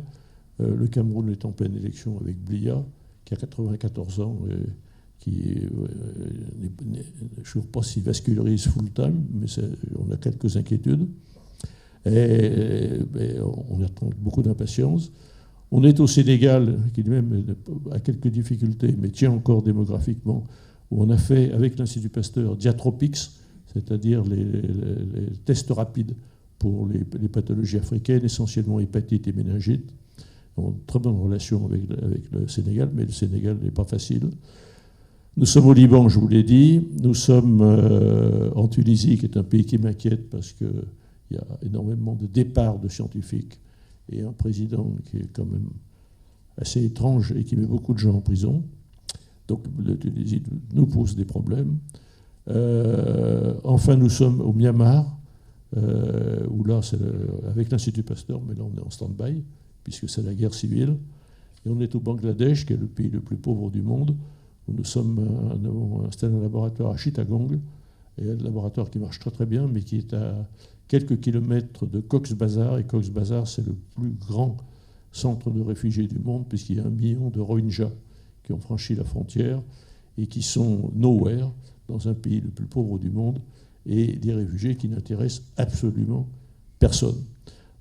Le Cameroun est en pleine élection avec Blia, qui a 94 ans, qui je ne sais pas s'il vascularise full-time, mais on a quelques inquiétudes. Et on attend beaucoup d'impatience. On est au Sénégal, qui lui-même a quelques difficultés, mais tient encore démographiquement, où on a fait, avec l'Institut Pasteur, Diatropix, c'est-à-dire les tests rapides pour les pathologies africaines, essentiellement hépatite et méningite. On a une très bonne relation avec le Sénégal, mais le Sénégal n'est pas facile. Nous sommes au Liban, je vous l'ai dit. Nous sommes en Tunisie, qui est un pays qui m'inquiète parce qu'il y a énormément de départs de scientifiques et un président qui est quand même assez étrange et qui met beaucoup de gens en prison. Donc la Tunisie nous pose des problèmes. Enfin, nous sommes au Myanmar, où là, c'est avec l'Institut Pasteur, mais là, on est en stand-by, puisque c'est la guerre civile. Et on est au Bangladesh, qui est le pays le plus pauvre du monde, où nous avons installé un laboratoire à Chittagong, et un laboratoire qui marche très très bien, mais qui est à quelques kilomètres de Cox's Bazar. Et Cox's Bazar, c'est le plus grand centre de réfugiés du monde, puisqu'il y a 1 million de Rohingyas qui ont franchi la frontière et qui sont nowhere, dans un pays le plus pauvre du monde, et des réfugiés qui n'intéressent absolument personne.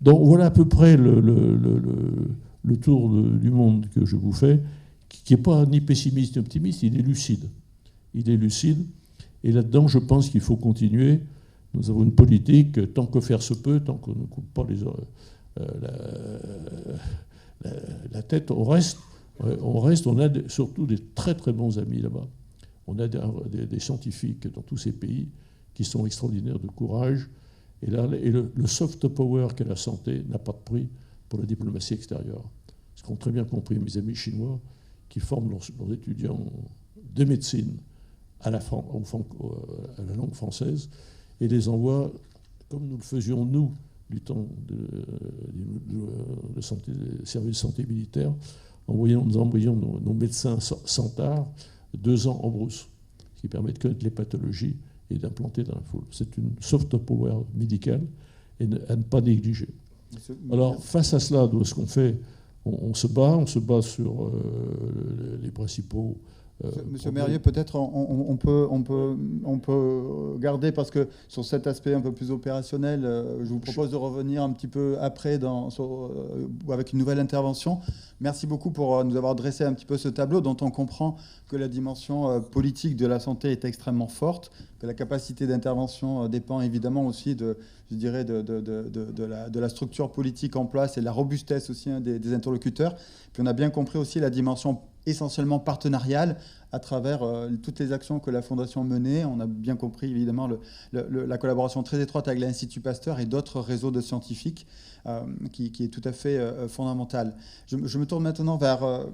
Donc voilà à peu près le tour du monde que je vous fais, qui n'est pas ni pessimiste ni optimiste, il est lucide. Il est lucide, et là-dedans, je pense qu'il faut continuer. Nous avons une politique, tant que faire se peut, tant qu'on ne coupe pas la tête, on reste. On a surtout des très très bons amis là-bas. On a des scientifiques dans tous ces pays qui sont extraordinaires de courage. Et là, le soft power qu'est la santé n'a pas de prix pour la diplomatie extérieure. Ce qu'ont très bien compris mes amis chinois qui forment leurs étudiants de médecine à la langue française et les envoient, comme nous le faisions nous, du temps de santé, des services de santé militaire, nous envoyons nos médecins centaures 2 ans en brousse, ce qui permet de connaître les pathologies et d'implanter dans la foule. C'est une soft power médicale à ne pas négliger. Alors, face à cela, ce qu'on fait, on se bat sur les principaux... Monsieur Merrieux, peut-être on peut garder, parce que sur cet aspect un peu plus opérationnel, je vous propose de revenir un petit peu après avec une nouvelle intervention. Merci beaucoup pour nous avoir dressé un petit peu ce tableau dont on comprend que la dimension politique de la santé est extrêmement forte, que la capacité d'intervention dépend évidemment aussi de la structure politique en place et de la robustesse aussi des interlocuteurs. Puis on a bien compris aussi la dimension essentiellement partenariale à travers toutes les actions que la Fondation menait. On a bien compris évidemment la collaboration très étroite avec l'Institut Pasteur et d'autres réseaux de scientifiques qui est tout à fait fondamentale. Je me tourne maintenant vers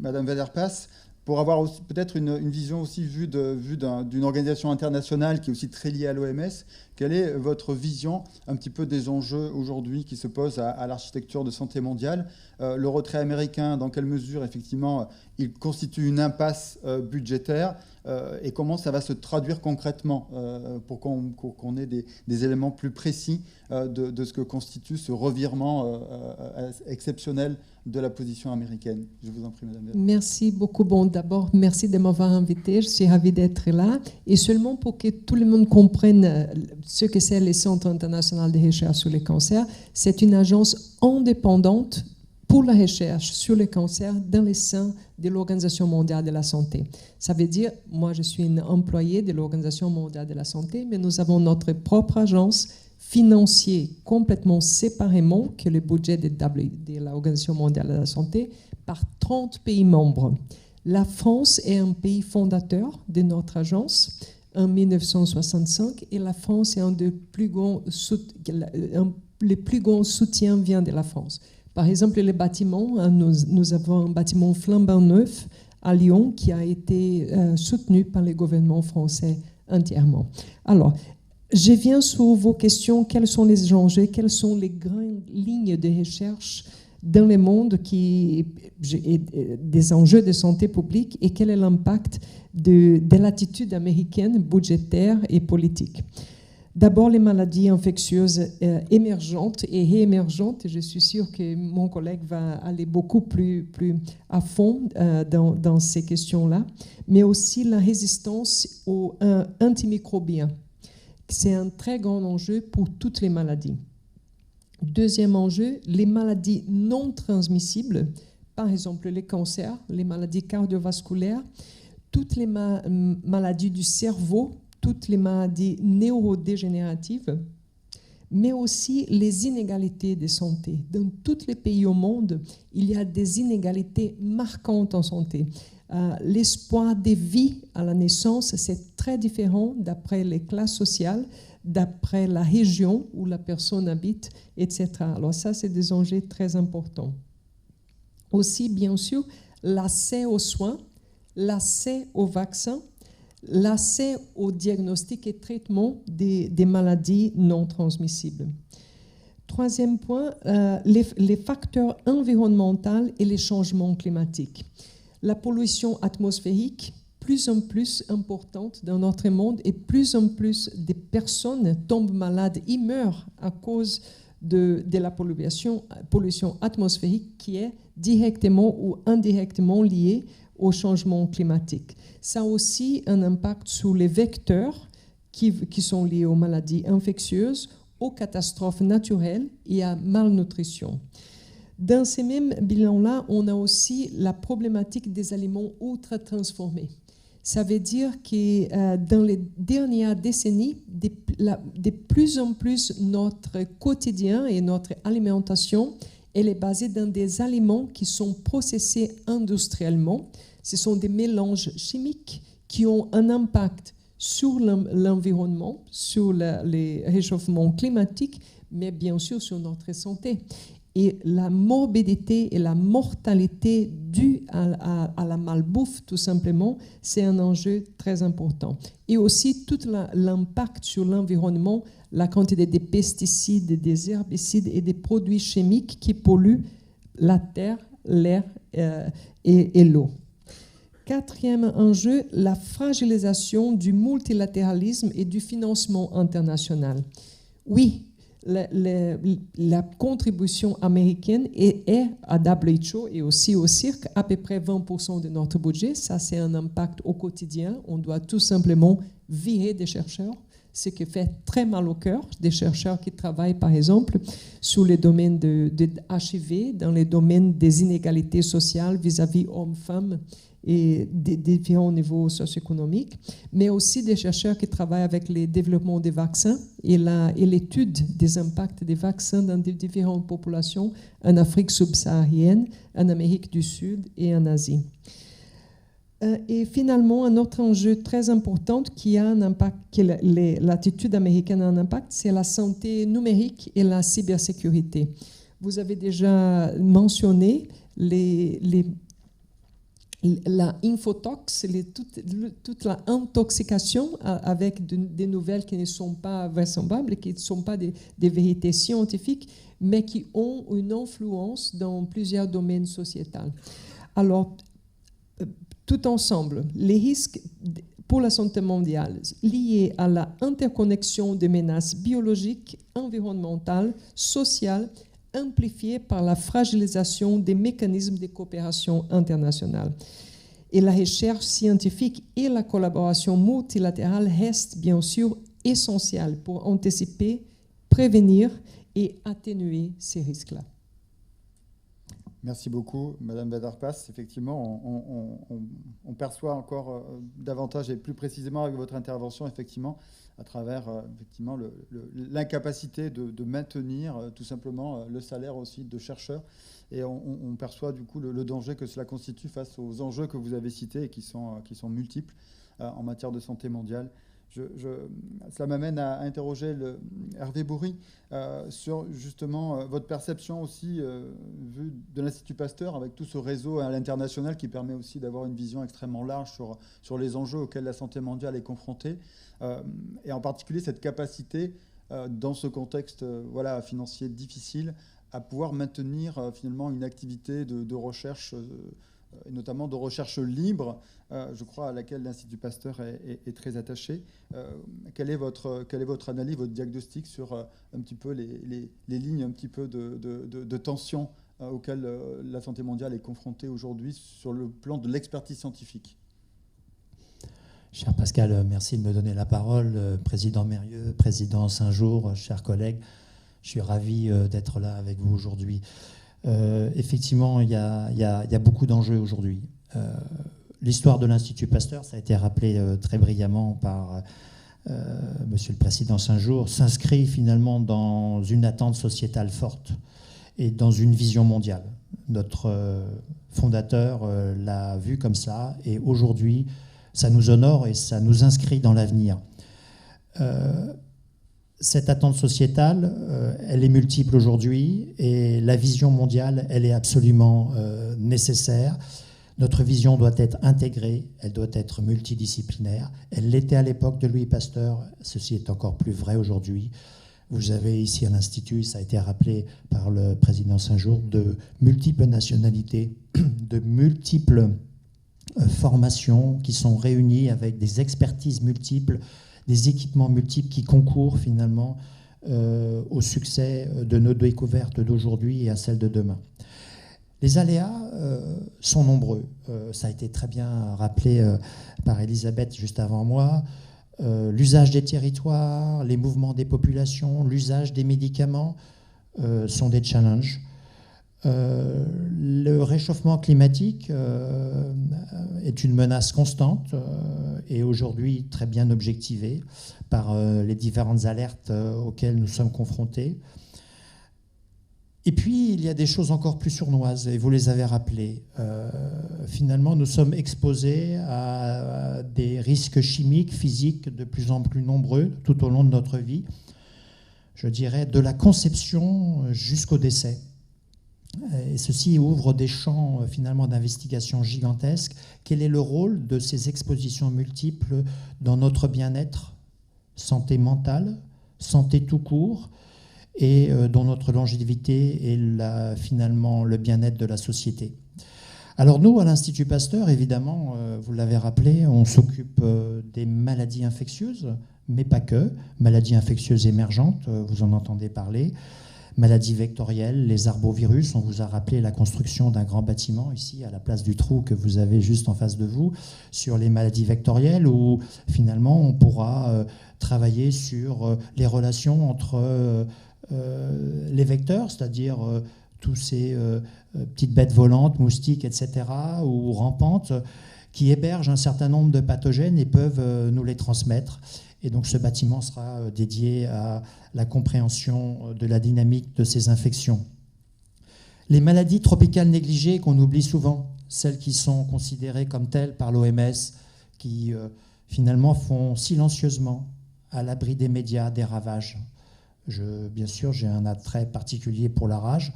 Madame Vaderpass pour avoir peut-être une vision aussi vue d'une organisation internationale qui est aussi très liée à l'OMS. Quelle est votre vision un petit peu des enjeux aujourd'hui qui se posent à l'architecture de santé mondiale? Le retrait américain, dans quelle mesure effectivement il constitue une impasse budgétaire et comment ça va se traduire concrètement pour qu'on ait des éléments plus précis de ce que constitue ce revirement exceptionnel de la position américaine. Je vous en prie, Madame. Merci beaucoup. Bon, d'abord, merci de m'avoir invité. Je suis ravie d'être là. Et seulement pour que tout le monde comprenne ce que c'est le Centre international de recherche sur les cancers, c'est une agence indépendante pour la recherche sur le cancer dans les seins de l'Organisation mondiale de la santé. Ça veut dire, moi je suis une employée de l'Organisation mondiale de la santé, mais nous avons notre propre agence financière complètement séparément que le budget de l'Organisation mondiale de la santé par 30 pays membres. La France est un pays fondateur de notre agence en 1965 et la France est un des plus grands les plus grands soutiens vient de la France. Par exemple, les bâtiments, nous avons un bâtiment flambant neuf à Lyon qui a été soutenu par le gouvernement français entièrement. Alors, je viens sur vos questions. Quels sont les enjeux? Quelles sont les grandes lignes de recherche dans le monde des enjeux de santé publique et quel est l'impact de l'attitude américaine budgétaire et politique? D'abord, les maladies infectieuses émergentes et réémergentes. Je suis sûre que mon collègue va aller beaucoup plus à fond dans ces questions-là. Mais aussi la résistance aux antimicrobiens. C'est un très grand enjeu pour toutes les maladies. Deuxième enjeu, les maladies non transmissibles, par exemple les cancers, les maladies cardiovasculaires, toutes les maladies du cerveau, toutes les maladies neurodégénératives, mais aussi les inégalités de santé. Dans tous les pays au monde, il y a des inégalités marquantes en santé. L'espoir de vie à la naissance, c'est très différent d'après les classes sociales, d'après la région où la personne habite, etc. Alors ça, c'est des enjeux très importants. Aussi, bien sûr, l'accès aux soins, l'accès aux vaccins, l'accès au diagnostic et traitement des maladies non transmissibles. Troisième point, les facteurs environnementaux et les changements climatiques. La pollution atmosphérique, plus en plus importante dans notre monde et plus en plus de personnes tombent malades et meurent à cause de la pollution atmosphérique qui est directement ou indirectement liée au changement climatique. Ça a aussi un impact sur les vecteurs qui sont liés aux maladies infectieuses, aux catastrophes naturelles et à malnutrition. Dans ces mêmes bilans-là, on a aussi la problématique des aliments ultra-transformés. Ça veut dire que dans les dernières décennies, de plus en plus notre quotidien et notre alimentation, elle est basée dans des aliments qui sont processés industriellement. Ce sont des mélanges chimiques qui ont un impact sur l'environnement, sur le réchauffement climatique, mais bien sûr sur notre santé. Et la morbidité et la mortalité due à la malbouffe, tout simplement, c'est un enjeu très important. Et aussi tout l'impact sur l'environnement, la quantité de pesticides, des herbicides et des produits chimiques qui polluent la terre, l'air et l'eau. Quatrième enjeu, la fragilisation du multilatéralisme et du financement international. Oui, la contribution américaine est à WHO et aussi au cirque à peu près 20% de notre budget. Ça, c'est un impact au quotidien. On doit tout simplement virer des chercheurs, ce qui fait très mal au cœur des chercheurs qui travaillent, par exemple, sur les domaines de HIV, dans les domaines des inégalités sociales vis-à-vis hommes-femmes et des différents niveaux socio-économiques, mais aussi des chercheurs qui travaillent avec le développement des vaccins et l'étude des impacts des vaccins dans des différentes populations en Afrique subsaharienne, en Amérique du Sud et en Asie. Et finalement, un autre enjeu très important qui a un impact, que l'attitude américaine a un impact, c'est la santé numérique et la cybersécurité. Vous avez déjà mentionné la infotox, toute la intoxication avec des nouvelles qui ne sont pas vraisemblables, qui ne sont pas des vérités scientifiques, mais qui ont une influence dans plusieurs domaines sociétals. Alors, tout ensemble, les risques pour la santé mondiale liés à la interconnexion des menaces biologiques, environnementales, sociales, amplifiée par la fragilisation des mécanismes de coopération internationale. Et la recherche scientifique et la collaboration multilatérale restent bien sûr essentielles pour anticiper, prévenir et atténuer ces risques-là. Merci beaucoup, Madame Vadarpas. Effectivement, on perçoit encore davantage et plus précisément avec votre intervention, effectivement, à travers effectivement l'incapacité de maintenir tout simplement le salaire aussi de chercheurs. Et on perçoit du coup le danger que cela constitue face aux enjeux que vous avez cités et qui sont multiples en matière de santé mondiale. Cela m'amène à interroger Hervé Bourri sur justement votre perception aussi vue de l'Institut Pasteur avec tout ce réseau à l'international qui permet aussi d'avoir une vision extrêmement large sur les enjeux auxquels la santé mondiale est confrontée et en particulier cette capacité dans ce contexte financier difficile à pouvoir maintenir finalement une activité de recherche et notamment de recherche libre, je crois, à laquelle l'Institut Pasteur est très attaché. Quelle est votre analyse, votre diagnostic sur un petit peu les lignes un petit peu de tension auxquelles la santé mondiale est confrontée aujourd'hui sur le plan de l'expertise scientifique? Cher Pascal, merci de me donner la parole. Président Mérieux, président Saint-Jour, chers collègues, je suis ravi d'être là avec vous aujourd'hui. Effectivement, il y a beaucoup d'enjeux aujourd'hui. L'histoire de l'Institut Pasteur, ça a été rappelé très brillamment par Monsieur le Président Saint-Jour, s'inscrit finalement dans une attente sociétale forte et dans une vision mondiale. Notre fondateur l'a vu comme ça et aujourd'hui, ça nous honore et ça nous inscrit dans l'avenir. Cette attente sociétale, elle est multiple aujourd'hui et la vision mondiale, elle est absolument nécessaire. Notre vision doit être intégrée, elle doit être multidisciplinaire. Elle l'était à l'époque de Louis Pasteur, ceci est encore plus vrai aujourd'hui. Vous avez ici à l'Institut, ça a été rappelé par le président Saint-Jour, de multiples nationalités, de multiples formations qui sont réunies avec des expertises multiples, des équipements multiples qui concourent finalement au succès de nos découvertes d'aujourd'hui et à celles de demain. Les aléas sont nombreux. Ça a été très bien rappelé par Elisabeth juste avant moi. L'usage des territoires, les mouvements des populations, l'usage des médicaments sont des challenges. Le réchauffement climatique est une menace constante et aujourd'hui très bien objectivée par les différentes alertes auxquelles nous sommes confrontés. Et puis, il y a des choses encore plus sournoises, et vous les avez rappelées. Finalement, nous sommes exposés à des risques chimiques, physiques de plus en plus nombreux tout au long de notre vie. Je dirais de la conception jusqu'au décès. Et ceci ouvre des champs finalement d'investigation gigantesques. Quel est le rôle de ces expositions multiples dans notre bien-être, santé mentale, santé tout court, et dans notre longévité et finalement le bien-être de la société. Alors nous, à l'Institut Pasteur, évidemment, vous l'avez rappelé, on s'occupe des maladies infectieuses, mais pas que, maladies infectieuses émergentes, vous en entendez parler, maladies vectorielles, les arbovirus. On vous a rappelé la construction d'un grand bâtiment ici à la place du trou que vous avez juste en face de vous sur les maladies vectorielles où finalement on pourra travailler sur les relations entre les vecteurs, c'est-à-dire tous ces petites bêtes volantes, moustiques, etc., ou rampantes, qui hébergent un certain nombre de pathogènes et peuvent nous les transmettre. Et donc ce bâtiment sera dédié à la compréhension de la dynamique de ces infections. Les maladies tropicales négligées qu'on oublie souvent, celles qui sont considérées comme telles par l'OMS, qui finalement font silencieusement, à l'abri des médias, des ravages. Bien sûr, j'ai un attrait particulier pour la rage.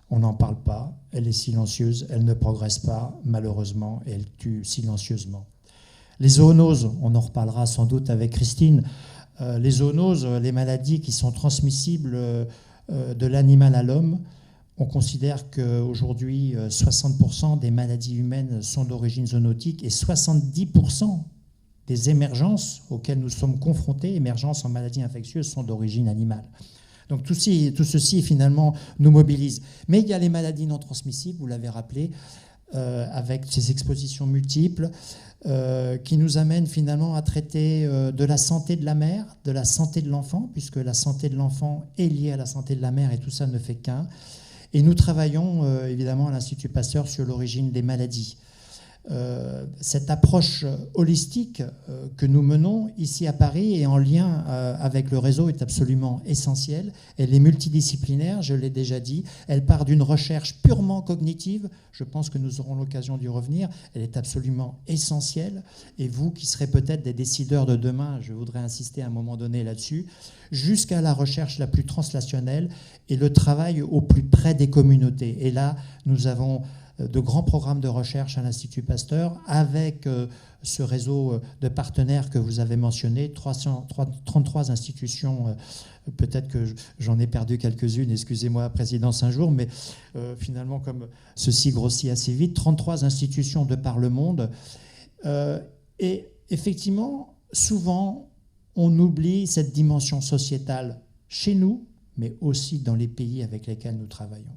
On n'en parle pas, elle est silencieuse, elle ne progresse pas, malheureusement, et elle tue silencieusement. Les zoonoses, on en reparlera sans doute avec Christine. Les zoonoses, les maladies qui sont transmissibles de l'animal à l'homme, on considère qu'aujourd'hui, 60% des maladies humaines sont d'origine zoonotique et 70% des émergences auxquelles nous sommes confrontés, émergences en maladies infectieuses, sont d'origine animale. Donc tout ceci, finalement, nous mobilise. Mais il y a les maladies non transmissibles, vous l'avez rappelé, avec ces expositions multiples, qui nous amènent finalement à traiter de la santé de la mère, de la santé de l'enfant, puisque la santé de l'enfant est liée à la santé de la mère, et tout ça ne fait qu'un. Et nous travaillons évidemment à l'Institut Pasteur sur l'origine des maladies. Cette approche holistique que nous menons ici à Paris et en lien avec le réseau est absolument essentielle. Elle est multidisciplinaire, je l'ai déjà dit. Elle part d'une recherche purement cognitive. Je pense que nous aurons l'occasion d'y revenir. Elle est absolument essentielle. Et vous, qui serez peut-être des décideurs de demain, je voudrais insister à un moment donné là-dessus, jusqu'à la recherche la plus translationnelle et le travail au plus près des communautés. Et là, nous avons de grands programmes de recherche à l'Institut Pasteur avec ce réseau de partenaires que vous avez mentionné, 33 institutions, peut-être que j'en ai perdu quelques-unes, excusez-moi, Président Saint-Jour, mais finalement, comme ceci grossit assez vite, 33 institutions de par le monde. Et effectivement, souvent, on oublie cette dimension sociétale chez nous, mais aussi dans les pays avec lesquels nous travaillons.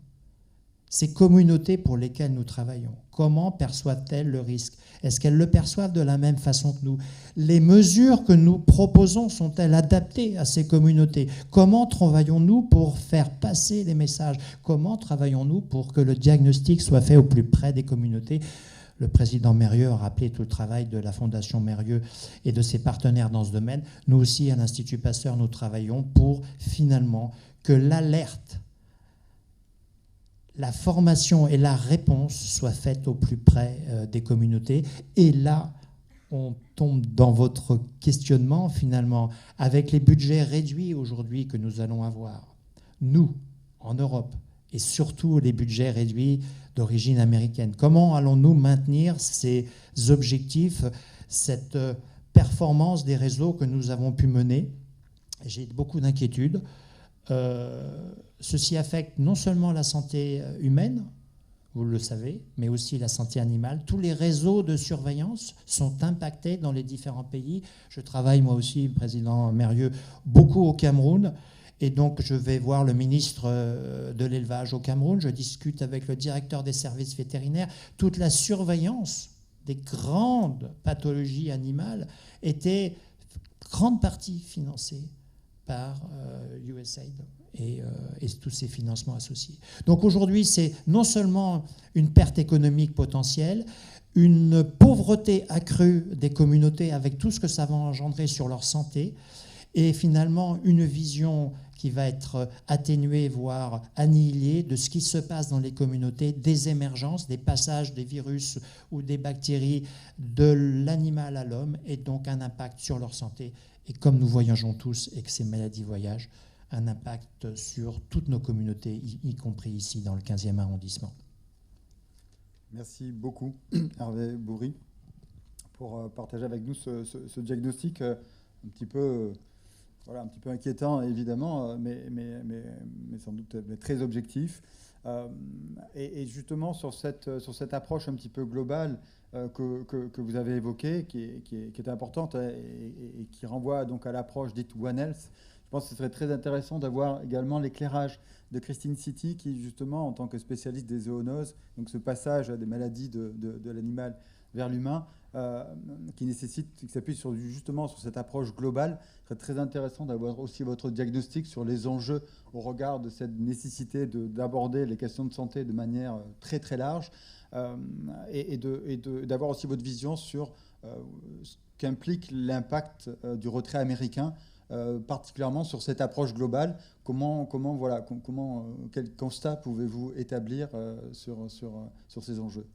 Ces communautés pour lesquelles nous travaillons, comment perçoivent-elles le risque? Est-ce qu'elles le perçoivent de la même façon que nous? Les mesures que nous proposons sont-elles adaptées à ces communautés? Comment travaillons-nous pour faire passer les messages? Comment travaillons-nous pour que le diagnostic soit fait au plus près des communautés? Le président Mérieux a rappelé tout le travail de la Fondation Mérieux et de ses partenaires dans ce domaine. Nous aussi, à l'Institut Pasteur, nous travaillons pour finalement que l'alerte, la formation et la réponse soient faites au plus près des communautés. Et là, on tombe dans votre questionnement, finalement, avec les budgets réduits aujourd'hui que nous allons avoir, nous, en Europe, et surtout les budgets réduits d'origine américaine. Comment allons-nous maintenir ces objectifs, cette performance des réseaux que nous avons pu mener? J'ai beaucoup d'inquiétudes. Ceci affecte non seulement la santé humaine, vous le savez, mais aussi la santé animale. Tous les réseaux de surveillance sont impactés dans les différents pays. Je travaille moi aussi, Président Mérieux, beaucoup au Cameroun. Et donc, je vais voir le ministre de l'élevage au Cameroun. Je discute avec le directeur des services vétérinaires. Toute la surveillance des grandes pathologies animales était grande partie financée par USAID et tous ces financements associés. Donc aujourd'hui, c'est non seulement une perte économique potentielle, une pauvreté accrue des communautés avec tout ce que ça va engendrer sur leur santé, et finalement une vision qui va être atténuée, voire annihilée de ce qui se passe dans les communautés, des émergences, des passages des virus ou des bactéries de l'animal à l'homme, et donc un impact sur leur santé. Et comme nous voyageons tous et que ces maladies voyagent, un impact sur toutes nos communautés, y compris ici dans le 15e arrondissement. Merci beaucoup, Hervé Bourri, pour partager avec nous ce diagnostic un petit peu inquiétant, évidemment, mais sans doute très objectif. Et justement, sur cette approche un petit peu globale que vous avez évoquée, qui est importante et qui renvoie donc à l'approche dite One Health, je pense que ce serait très intéressant d'avoir également l'éclairage de Christine City, qui justement, en tant que spécialiste des zoonoses, donc ce passage des maladies de l'animal vers l'humain, qui s'appuie justement sur cette approche globale. Ce serait très intéressant d'avoir aussi votre diagnostic sur les enjeux au regard de cette nécessité d'aborder les questions de santé de manière très très large, et d'avoir aussi votre vision sur ce qu'implique l'impact du retrait américain, particulièrement sur cette approche globale. Quel constat pouvez-vous établir sur ces enjeux?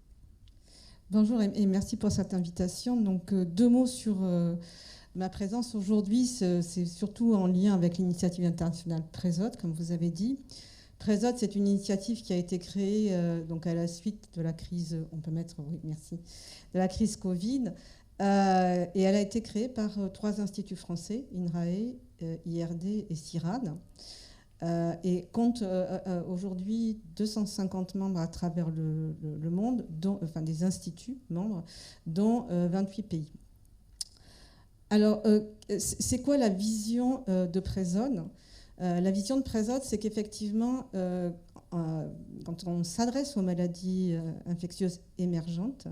Bonjour et merci pour cette invitation. Donc, 2 mots sur ma présence aujourd'hui. C'est surtout en lien avec l'initiative internationale PRESOT, comme vous avez dit. PRESOT, c'est une initiative qui a été créée donc à la suite de la crise, de la crise Covid. Et elle a été créée par 3 instituts français, INRAE, IRD et CIRAD. Et compte aujourd'hui 250 membres à travers le monde, des instituts membres, dont 28 pays. Alors, c'est quoi la vision de PRESOT? La vision de PRESOT, c'est qu'effectivement, quand on s'adresse aux maladies infectieuses émergentes,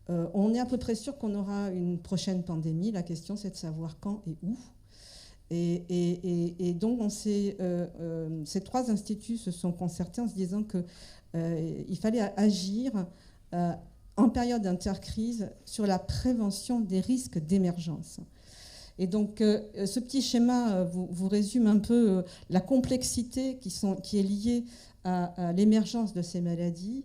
on est à peu près sûr qu'on aura une prochaine pandémie. La question, c'est de savoir quand et où. Et donc, ces 3 instituts se sont concertés en se disant qu'il fallait agir en période d'intercrise sur la prévention des risques d'émergence. Et donc, ce petit schéma vous résume un peu la complexité qui est liée à l'émergence de ces maladies,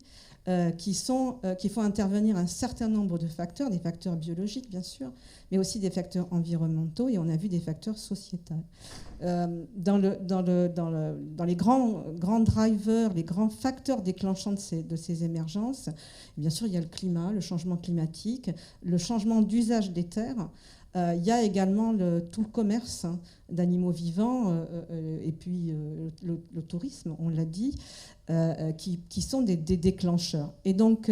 qui font intervenir un certain nombre de facteurs, des facteurs biologiques bien sûr, mais aussi des facteurs environnementaux, et on a vu des facteurs sociétals. Dans les grands drivers, les grands facteurs déclenchants de ces émergences, bien sûr il y a le climat, le changement climatique, le changement d'usage des terres. Il y a également tout le commerce d'animaux vivants et puis le tourisme, on l'a dit, qui sont des déclencheurs. Et donc,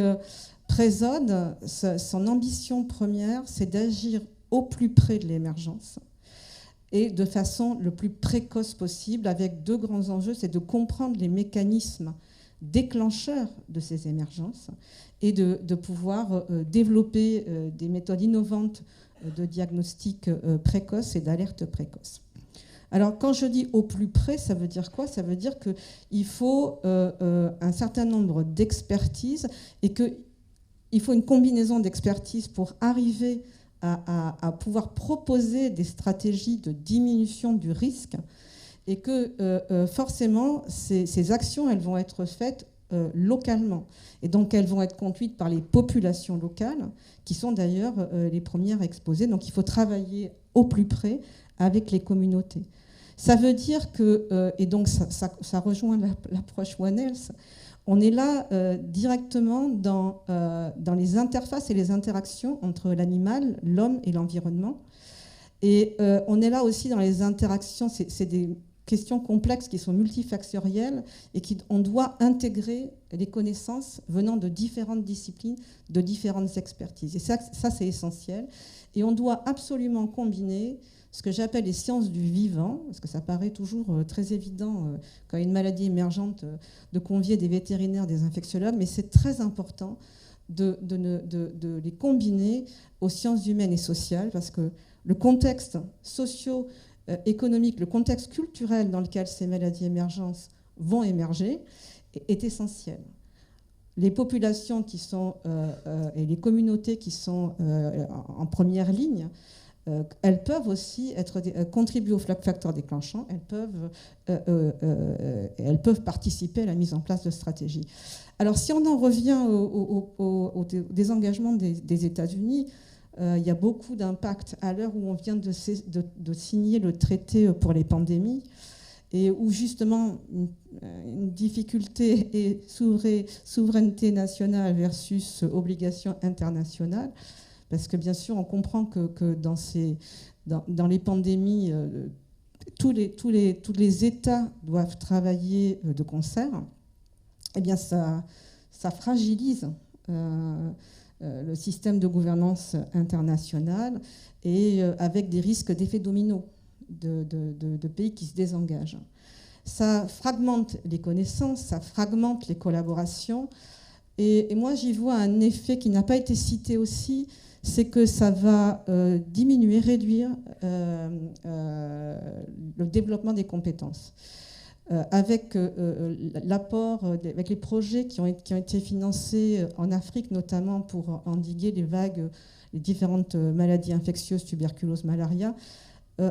Présode, son ambition première, c'est d'agir au plus près de l'émergence et de façon le plus précoce possible, avec 2 grands enjeux, c'est de comprendre les mécanismes déclencheurs de ces émergences et de pouvoir développer des méthodes innovantes de diagnostic précoce et d'alerte précoce. Alors, quand je dis au plus près, ça veut dire quoi? Ça veut dire qu'il faut un certain nombre d'expertises et qu'il faut une combinaison d'expertises pour arriver à pouvoir proposer des stratégies de diminution du risque et que forcément, ces actions, elles vont être faites localement. Et donc, elles vont être conduites par les populations locales, qui sont d'ailleurs les premières exposées. Donc, il faut travailler au plus près avec les communautés. Ça veut dire que, et donc ça rejoint l'approche One Health, on est là directement dans les interfaces et les interactions entre l'animal, l'homme et l'environnement. Et on est là aussi dans les interactions, c'est des questions complexes qui sont multifactorielles et on doit intégrer les connaissances venant de différentes disciplines, de différentes expertises. Et ça c'est essentiel. Et on doit absolument combiner ce que j'appelle les sciences du vivant, parce que ça paraît toujours très évident quand il y a une maladie émergente de convier des vétérinaires, des infectiologues, mais c'est très important de les combiner aux sciences humaines et sociales, parce que le contexte socio-économique, le contexte culturel dans lequel ces maladies émergentes vont émerger est essentiel. Les populations qui sont, et les communautés qui sont en première ligne, elles peuvent aussi contribuer aux facteurs déclenchants, elles peuvent participer à la mise en place de stratégies. Alors si on en revient au désengagement des États-Unis, il y a beaucoup d'impact à l'heure où on vient de signer le traité pour les pandémies et où justement une difficulté est souveraineté nationale versus obligation internationale. Parce que bien sûr, on comprend que dans les pandémies, tous les États doivent travailler de concert. Eh bien, ça fragilise le système de gouvernance internationale et avec des risques d'effets dominos de pays qui se désengagent. Ça fragmente les connaissances, ça fragmente les collaborations. Et moi, j'y vois un effet qui n'a pas été cité aussi, c'est que ça va diminuer, réduire le développement des compétences. Avec l'apport, avec les projets qui ont été financés en Afrique, notamment pour endiguer les différentes maladies infectieuses, tuberculose, malaria,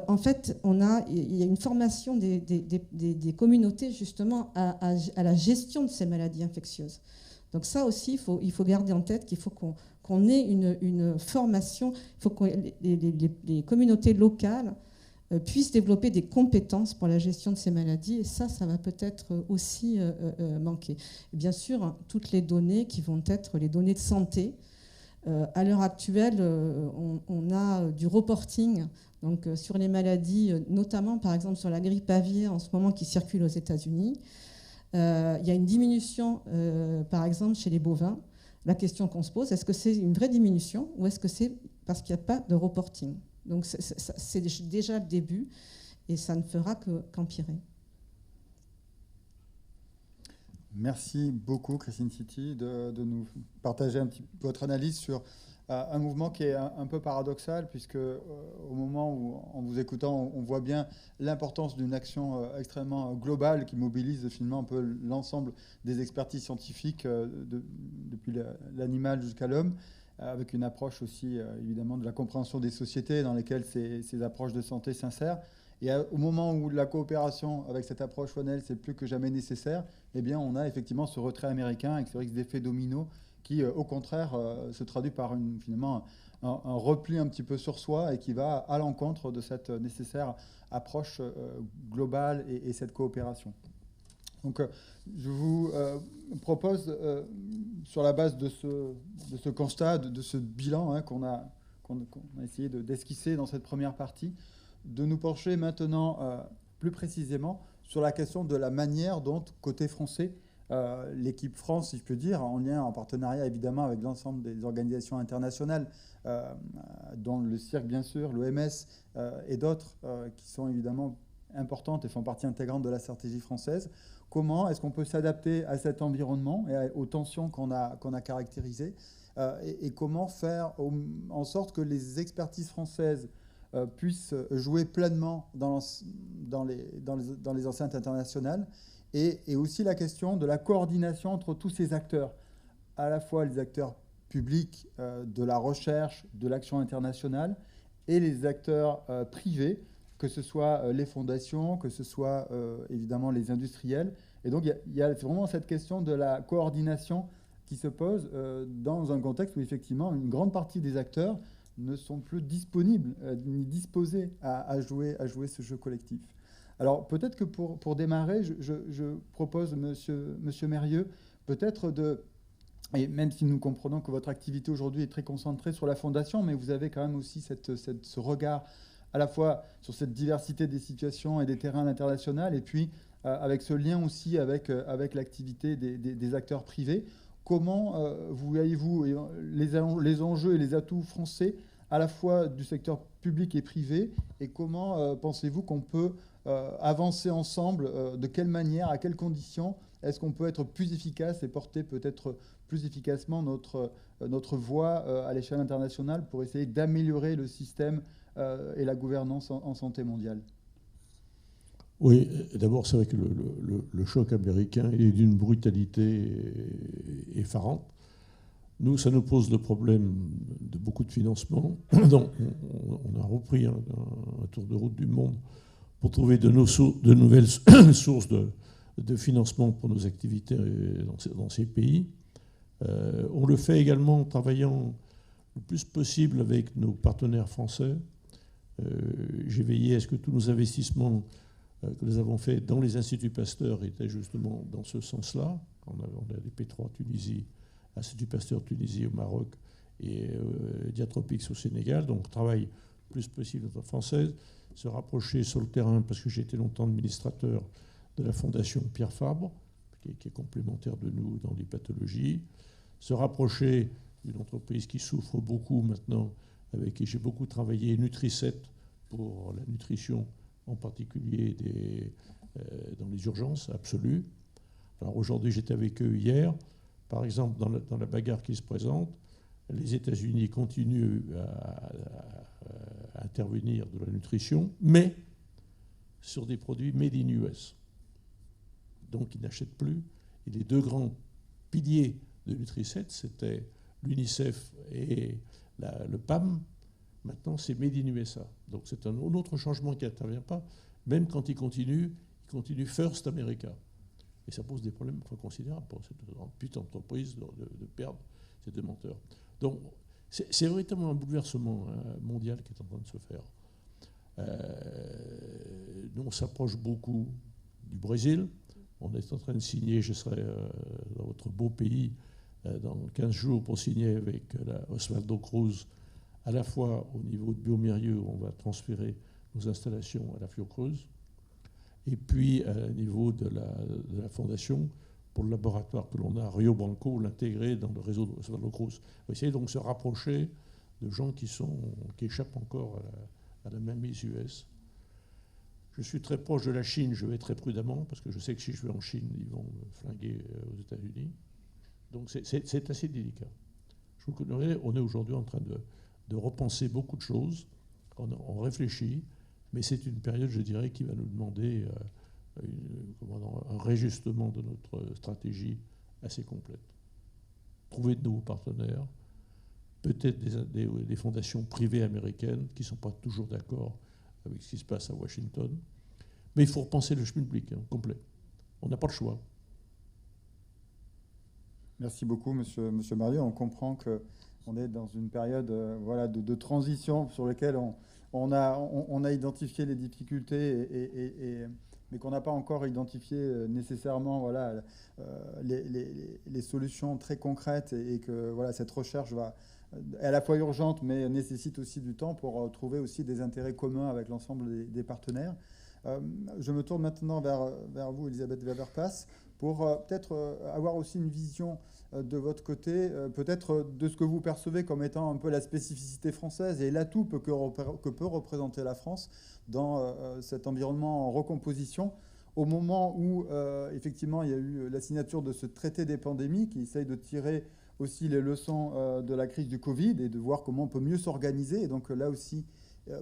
en fait, il y a une formation des communautés justement à la gestion de ces maladies infectieuses. Donc ça aussi, il faut garder en tête qu'il faut qu'on ait une formation, il faut que les communautés locales puissent développer des compétences pour la gestion de ces maladies. Et ça va peut-être aussi manquer. Et bien sûr, toutes les données qui vont être les données de santé. À l'heure actuelle, on a du reporting donc, sur les maladies, notamment par exemple sur la grippe aviaire en ce moment qui circule aux États-Unis. Il y a une diminution, par exemple, chez les bovins. La question qu'on se pose, est-ce que c'est une vraie diminution ou est-ce que c'est parce qu'il n'y a pas de reporting? Donc c'est déjà le début et ça ne fera qu'empirer. Merci beaucoup, Christine City, de nous partager un petit peu votre analyse sur un mouvement qui est un peu paradoxal, puisque au moment où, en vous écoutant, on voit bien l'importance d'une action extrêmement globale qui mobilise finalement un peu l'ensemble des expertises scientifiques depuis l'animal jusqu'à l'homme, avec une approche aussi évidemment de la compréhension des sociétés dans lesquelles ces approches de santé s'insèrent. Et au moment où la coopération avec cette approche One Health c'est plus que jamais nécessaire, eh bien on a effectivement ce retrait américain avec ce risque d'effet domino qui, au contraire, se traduit par finalement un repli un petit peu sur soi et qui va à l'encontre de cette nécessaire approche globale et cette coopération. Donc, je vous propose, sur la base de ce constat, de ce bilan qu'on a essayé d'esquisser dans cette première partie, de nous pencher maintenant plus précisément sur la question de la manière dont, côté français, l'équipe France, si je peux dire, en lien, en partenariat évidemment avec l'ensemble des organisations internationales, dont le CIRC bien sûr, l'OMS et d'autres qui sont évidemment importantes et font partie intégrante de la stratégie française. Comment est-ce qu'on peut s'adapter à cet environnement et aux tensions qu'on a caractérisées et comment faire en sorte que les expertises françaises puissent jouer pleinement dans les enceintes internationales, et aussi la question de la coordination entre tous ces acteurs, à la fois les acteurs publics de la recherche, de l'action internationale, et les acteurs privés, que ce soit les fondations, que ce soit évidemment les industriels. Et donc il y a vraiment cette question de la coordination qui se pose dans un contexte où effectivement une grande partie des acteurs ne sont plus disponibles ni disposés à jouer ce jeu collectif. Alors peut-être que pour démarrer, je propose, monsieur Mérieux, peut-être et même si nous comprenons que votre activité aujourd'hui est très concentrée sur la Fondation, mais vous avez quand même aussi ce regard à la fois sur cette diversité des situations et des terrains internationaux, et puis avec ce lien aussi avec l'activité des acteurs privés. Comment voyez-vous les enjeux et les atouts français à la fois du secteur public et privé, et comment pensez-vous qu'on peut avancer ensemble, de quelle manière, à quelles conditions est-ce qu'on peut être plus efficace et porter peut-être plus efficacement notre voix à l'échelle internationale pour essayer d'améliorer le système et la gouvernance en santé mondiale? Oui, d'abord, c'est vrai que le choc américain est d'une brutalité effarante. Nous, ça nous pose le problème de beaucoup de financement. Donc, on a repris un tour de route du monde pour trouver de nouvelles sources de financement pour nos activités dans ces pays. On le fait également en travaillant le plus possible avec nos partenaires français. J'ai veillé à ce que tous nos investissements que nous avons faits dans les instituts Pasteur étaient justement dans ce sens-là. On a des P3 Tunisie, Institut Pasteur Tunisie au Maroc et Diatropix au Sénégal. Donc on travaille le plus possible notre française, se rapprocher sur le terrain, parce que j'ai été longtemps administrateur de la Fondation Pierre Fabre, qui est complémentaire de nous dans les pathologies, se rapprocher d'une entreprise qui souffre beaucoup maintenant, avec qui j'ai beaucoup travaillé, Nutri7, pour la nutrition, en particulier dans les urgences absolues. Alors aujourd'hui, j'étais avec eux hier. Par exemple, dans la bagarre qui se présente, les États-Unis continuent à intervenir de la nutrition, mais sur des produits made in US. Donc, ils n'achètent plus. Et les deux grands piliers de Nutri7, c'était l'UNICEF et le PAM. Maintenant, c'est made in USA. Donc, c'est un autre changement qui n'intervient pas. Même quand ils continuent First America. Et ça pose des problèmes considérables pour cette petite entreprise de perdre ces deux menteurs. Donc, c'est véritablement un bouleversement mondial qui est en train de se faire. Nous, on s'approche beaucoup du Brésil. On est en train de signer, je serai dans votre beau pays dans 15 jours pour signer avec Osvaldo Cruz, à la fois au niveau de Biomérieux, où on va transférer nos installations à la Fiocruz, et puis au niveau de la fondation pour le laboratoire que l'on a à Rio Branco, l'intégrer dans le réseau de Osvaldo Cruz. On va essayer donc de se rapprocher de gens qui échappent encore à la mainmise US. Je suis très proche de la Chine, je vais très prudemment, parce que je sais que si je vais en Chine, ils vont me flinguer aux États-Unis. Donc c'est assez délicat. Je vous connais, on est aujourd'hui en train de repenser beaucoup de choses. On réfléchit, mais c'est une période, je dirais, qui va nous demander un réajustement de notre stratégie assez complète. Trouver de nouveaux partenaires, peut-être des fondations privées américaines qui ne sont pas toujours d'accord avec ce qui se passe à Washington. Mais il faut repenser le chemin public complet. On n'a pas le choix. Merci beaucoup, monsieur Marieux. On comprend qu'on est dans une période de transition sur laquelle on a identifié les difficultés, mais qu'on n'a pas encore identifié nécessairement les solutions très concrètes et que cette recherche est à la fois urgente, mais nécessite aussi du temps pour trouver aussi des intérêts communs avec l'ensemble des partenaires. Je me tourne maintenant vers vous, Elisabeth Weber-Pass, pour peut-être avoir aussi une vision de votre côté, peut-être de ce que vous percevez comme étant un peu la spécificité française et l'atout que peut représenter la France dans cet environnement en recomposition, au moment où, effectivement, il y a eu la signature de ce traité des pandémies qui essaye de tirer aussi les leçons de la crise du Covid et de voir comment on peut mieux s'organiser. Et donc là aussi,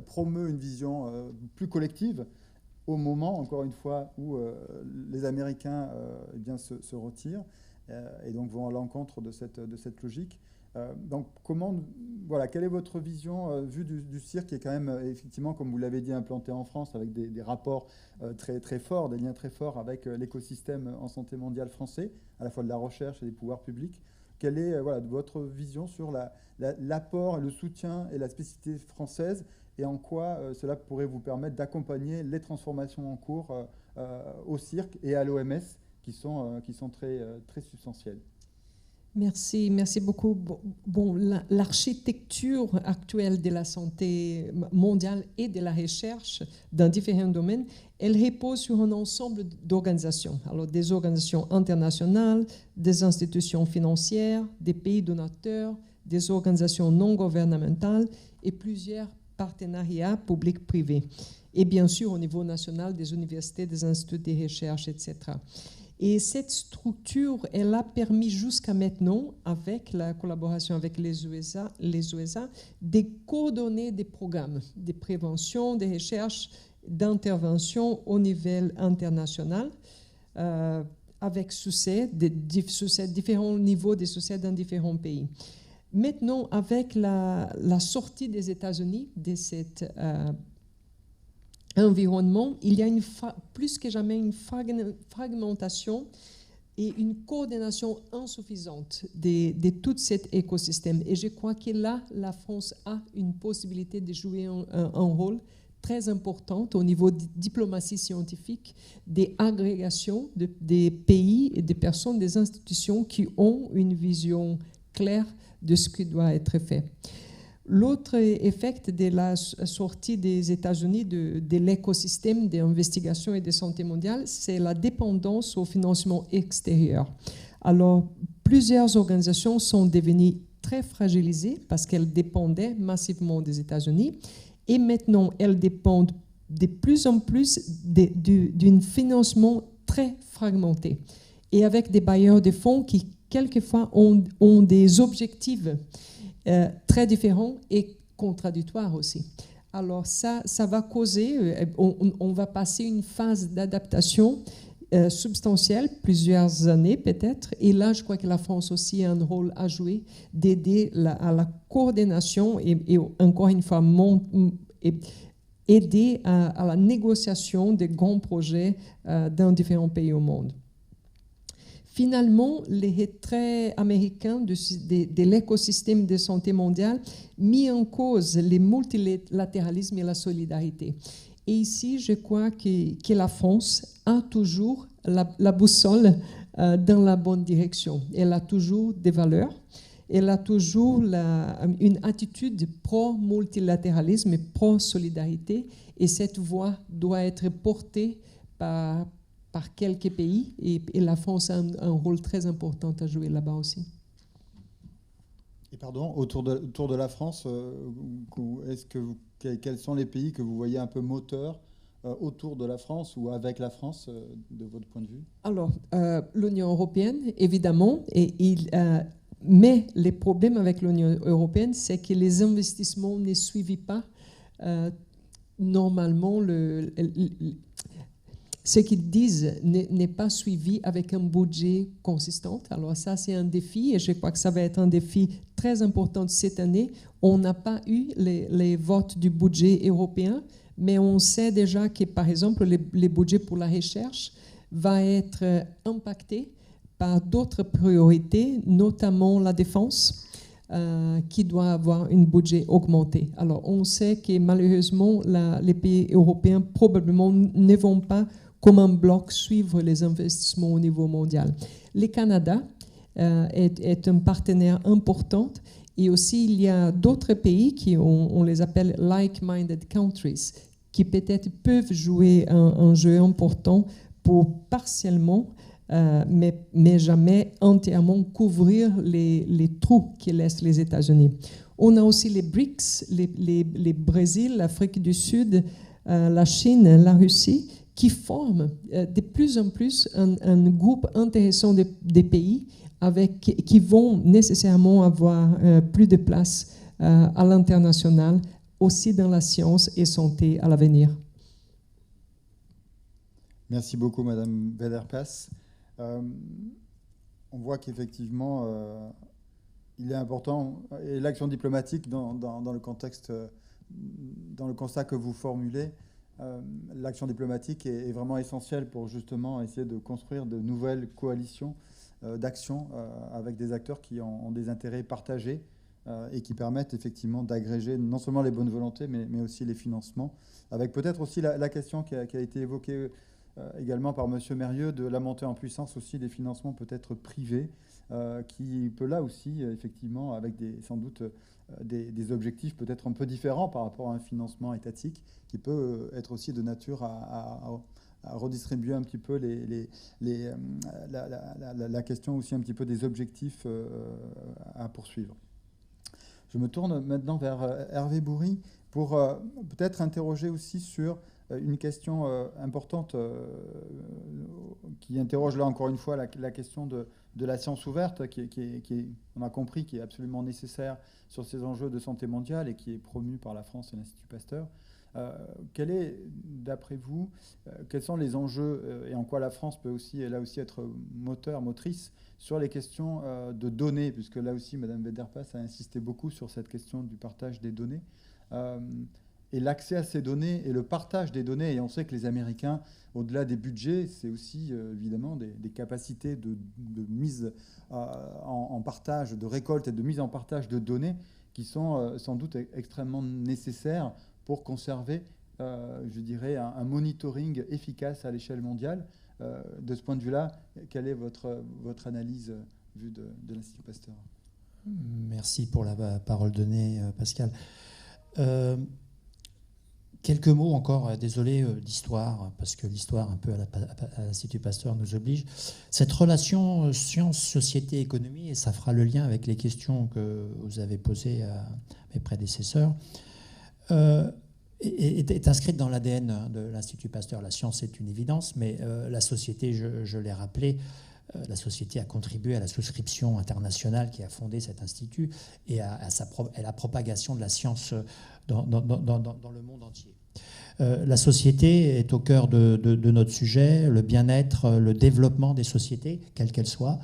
promeut une vision plus collective au moment, encore une fois, où les Américains se retirent et donc vont à l'encontre de cette logique. Donc, quelle est votre vision vue du cirque, qui est quand même, effectivement, comme vous l'avez dit, implanté en France avec des rapports très, très forts, des liens très forts avec l'écosystème en santé mondiale français, à la fois de la recherche et des pouvoirs publics. Quelle est votre vision sur l'apport, le soutien et la spécificité française, et en quoi cela pourrait vous permettre d'accompagner les transformations en cours au cirque et à l'OMS, qui sont très, très substantielles? Merci beaucoup. Bon, l'architecture actuelle de la santé mondiale et de la recherche dans différents domaines, elle repose sur un ensemble d'organisations. Alors, des organisations internationales, des institutions financières, des pays donateurs, des organisations non gouvernementales et plusieurs partenariats publics-privés. Et bien sûr, au niveau national, des universités, des instituts de recherche, etc. Et cette structure, elle a permis jusqu'à maintenant, avec la collaboration avec les USA, de coordonner des programmes de prévention, de recherche, d'intervention au niveau international, avec succès, différents niveaux de succès dans différents pays. Maintenant, avec la sortie des États-Unis de cet environnement, il y a plus que jamais une fragmentation et une coordination insuffisante de tout cet écosystème. Et je crois que là, la France a une possibilité de jouer un rôle très important au niveau de diplomatie scientifique, des agrégations des pays et des personnes, des institutions qui ont une vision claire de ce qui doit être fait. L'autre effet de la sortie des États-Unis de l'écosystème d'investigation et de santé mondiale, c'est la dépendance au financement extérieur. Alors, plusieurs organisations sont devenues très fragilisées parce qu'elles dépendaient massivement des États-Unis et maintenant, elles dépendent de plus en plus d'un financement très fragmenté et avec des bailleurs de fonds qui, quelquefois, ont des objectifs très différents et contradictoires aussi. Alors ça va causer, on va passer une phase d'adaptation substantielle, plusieurs années peut-être, et là je crois que la France aussi a un rôle à jouer d'aider à la coordination et encore une fois aider à la négociation des grands projets dans différents pays au monde. Finalement, les retraits américains de l'écosystème de santé mondiale mis en cause le multilatéralisme et la solidarité. Et ici, je crois que la France a toujours la boussole dans la bonne direction. Elle a toujours des valeurs, elle a toujours une attitude pro-multilatéralisme et pro-solidarité. Et cette voix doit être portée par quelques pays, et la France a un rôle très important à jouer là-bas aussi. Et pardon, autour de la France, quels sont les pays que vous voyez un peu moteurs autour de la France ou avec la France, de votre point de vue? Alors, l'Union européenne, évidemment, et Mais les problèmes avec l'Union européenne, c'est que les investissements ne suivent pas normalement ce qu'ils disent n'est pas suivi avec un budget consistant. Alors ça, c'est un défi et je crois que ça va être un défi très important cette année. On n'a pas eu les votes du budget européen, mais on sait déjà que, par exemple, les budgets pour la recherche vont être impactés par d'autres priorités, notamment la défense, qui doit avoir un budget augmenté. Alors, on sait que malheureusement, les pays européens probablement ne vont pas, comme un bloc, suivre les investissements au niveau mondial. Le Canada est un partenaire important et aussi il y a d'autres pays qui on les appelle like-minded countries qui peut-être peuvent jouer un jeu important pour partiellement mais jamais entièrement couvrir les trous que laissent les États-Unis. On a aussi les BRICS, les Brésil, l'Afrique du Sud, la Chine, la Russie, qui forment de plus en plus un groupe intéressant des pays qui vont nécessairement avoir plus de place à l'international, aussi dans la science et santé à l'avenir. Merci beaucoup, Madame Bederpass. On voit qu'effectivement, il est important, et l'action diplomatique dans le contexte, dans le constat que vous formulez, l'action diplomatique est vraiment essentielle pour justement essayer de construire de nouvelles coalitions d'action avec des acteurs qui ont des intérêts partagés et qui permettent effectivement d'agréger non seulement les bonnes volontés, mais aussi les financements, avec peut-être aussi la question qui a été évoquée également par M. Mérieux, de la montée en puissance aussi des financements peut-être privés, qui peut là aussi, effectivement, avec sans doute des objectifs peut-être un peu différents par rapport à un financement étatique, qui peut être aussi de nature à redistribuer un petit peu la question aussi un petit peu des objectifs à poursuivre. Je me tourne maintenant vers Hervé Bourri pour peut-être interroger aussi sur une question importante qui interroge là encore une fois la question de la science ouverte, on a compris, qui est absolument nécessaire sur ces enjeux de santé mondiale et qui est promue par la France et l'Institut Pasteur. Quel est, d'après vous, quels sont les enjeux et en quoi la France peut aussi, là aussi, être motrice sur les questions de données, puisque là aussi, Mme Bederpass a insisté beaucoup sur cette question du partage des données. Et l'accès à ces données et le partage des données. Et on sait que les Américains, au-delà des budgets, c'est aussi évidemment des capacités de mise en partage, de récolte et de mise en partage de données qui sont sans doute extrêmement nécessaires pour conserver, je dirais, un monitoring efficace à l'échelle mondiale. De ce point de vue-là, quelle est votre analyse vue de l'Institut Pasteur ? Merci pour la parole donnée, Pascal. Quelques mots encore, désolé, d'histoire, parce que l'histoire un peu à l'Institut Pasteur nous oblige. Cette relation science, société, économie, et ça fera le lien avec les questions que vous avez posées à mes prédécesseurs, est inscrite dans l'ADN de l'Institut Pasteur. La science est une évidence, mais la société, je l'ai rappelé, la société a contribué à la souscription internationale qui a fondé cet institut et à la propagation de la science dans le monde entier. La société est au cœur de notre sujet, le bien-être, le développement des sociétés, quelles qu'elles soient,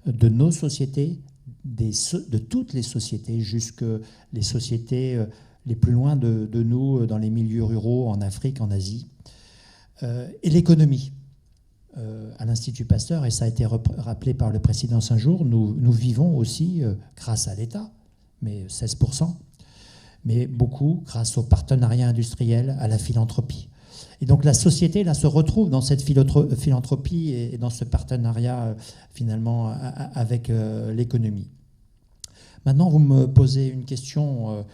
de nos sociétés, de toutes les sociétés, jusque les sociétés les plus loin de nous, dans les milieux ruraux, en Afrique, en Asie, et l'économie. À l'Institut Pasteur, et ça a été rappelé par le président Saint-Jour, nous vivons aussi, grâce à l'État, mais 16%, mais beaucoup grâce au partenariat industriel, à la philanthropie. Et donc la société là, se retrouve dans cette philanthropie et dans ce partenariat finalement avec l'économie. Maintenant, vous me posez une question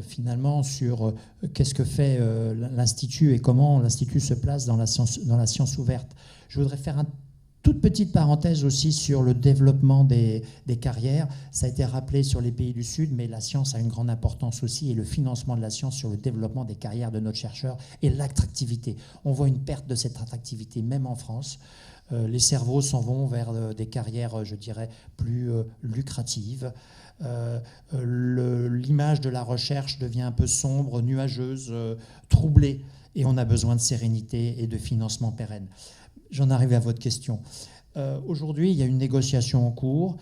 finalement sur qu'est-ce que fait l'Institut et comment l'Institut se place dans la science ouverte. Je voudrais faire une toute petite parenthèse aussi sur le développement des carrières. Ça a été rappelé sur les pays du Sud, mais la science a une grande importance aussi, et le financement de la science sur le développement des carrières de nos chercheurs et l'attractivité. On voit une perte de cette attractivité, même en France. Les cerveaux s'en vont vers des carrières, je dirais, plus lucratives. L'image de la recherche devient un peu sombre, nuageuse, troublée, et on a besoin de sérénité et de financement pérenne. J'en arrive à votre question. Aujourd'hui, il y a une négociation en cours.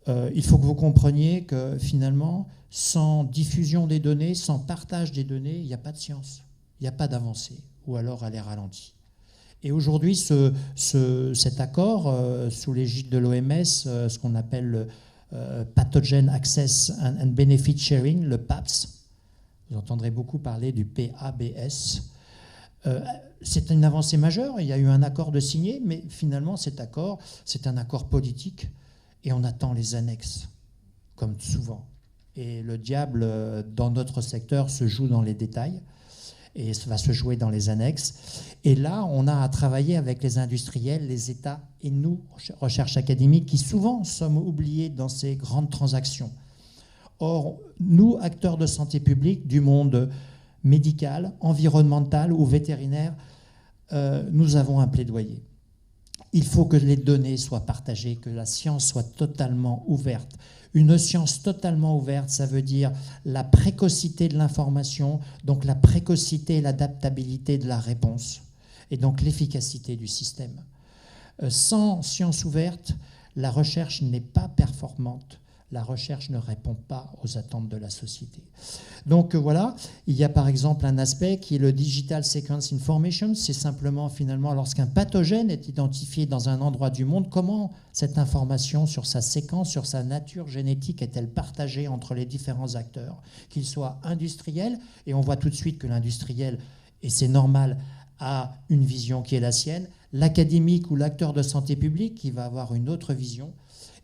Il faut que vous compreniez que finalement, sans diffusion des données, sans partage des données, il n'y a pas de science, il n'y a pas d'avancée, ou alors elle est ralentie. Et aujourd'hui, cet accord, sous l'égide de l'OMS, ce qu'on appelle le Pathogen Access and Benefit Sharing, le PAPS, vous entendrez beaucoup parler du PABS, c'est une avancée majeure. Il y a eu un accord de signé, mais finalement, cet accord, c'est un accord politique, et on attend les annexes, comme souvent. Et le diable, dans notre secteur, se joue dans les détails, et ça va se jouer dans les annexes. Et là, on a à travailler avec les industriels, les États et nous, recherche académique, qui souvent sommes oubliés dans ces grandes transactions. Or, nous, acteurs de santé publique, du monde médical, environnemental ou vétérinaire, nous avons un plaidoyer. Il faut que les données soient partagées, que la science soit totalement ouverte. Une science totalement ouverte, ça veut dire la précocité de l'information, donc la précocité et l'adaptabilité de la réponse, et donc l'efficacité du système. Sans science ouverte, la recherche n'est pas performante. La recherche ne répond pas aux attentes de la société. Donc voilà, il y a par exemple un aspect qui est le Digital Sequence Information. C'est simplement finalement lorsqu'un pathogène est identifié dans un endroit du monde, comment cette information sur sa séquence, sur sa nature génétique est-elle partagée entre les différents acteurs, qu'ils soient industriels, et on voit tout de suite que l'industriel, et c'est normal, a une vision qui est la sienne, l'académique ou l'acteur de santé publique qui va avoir une autre vision,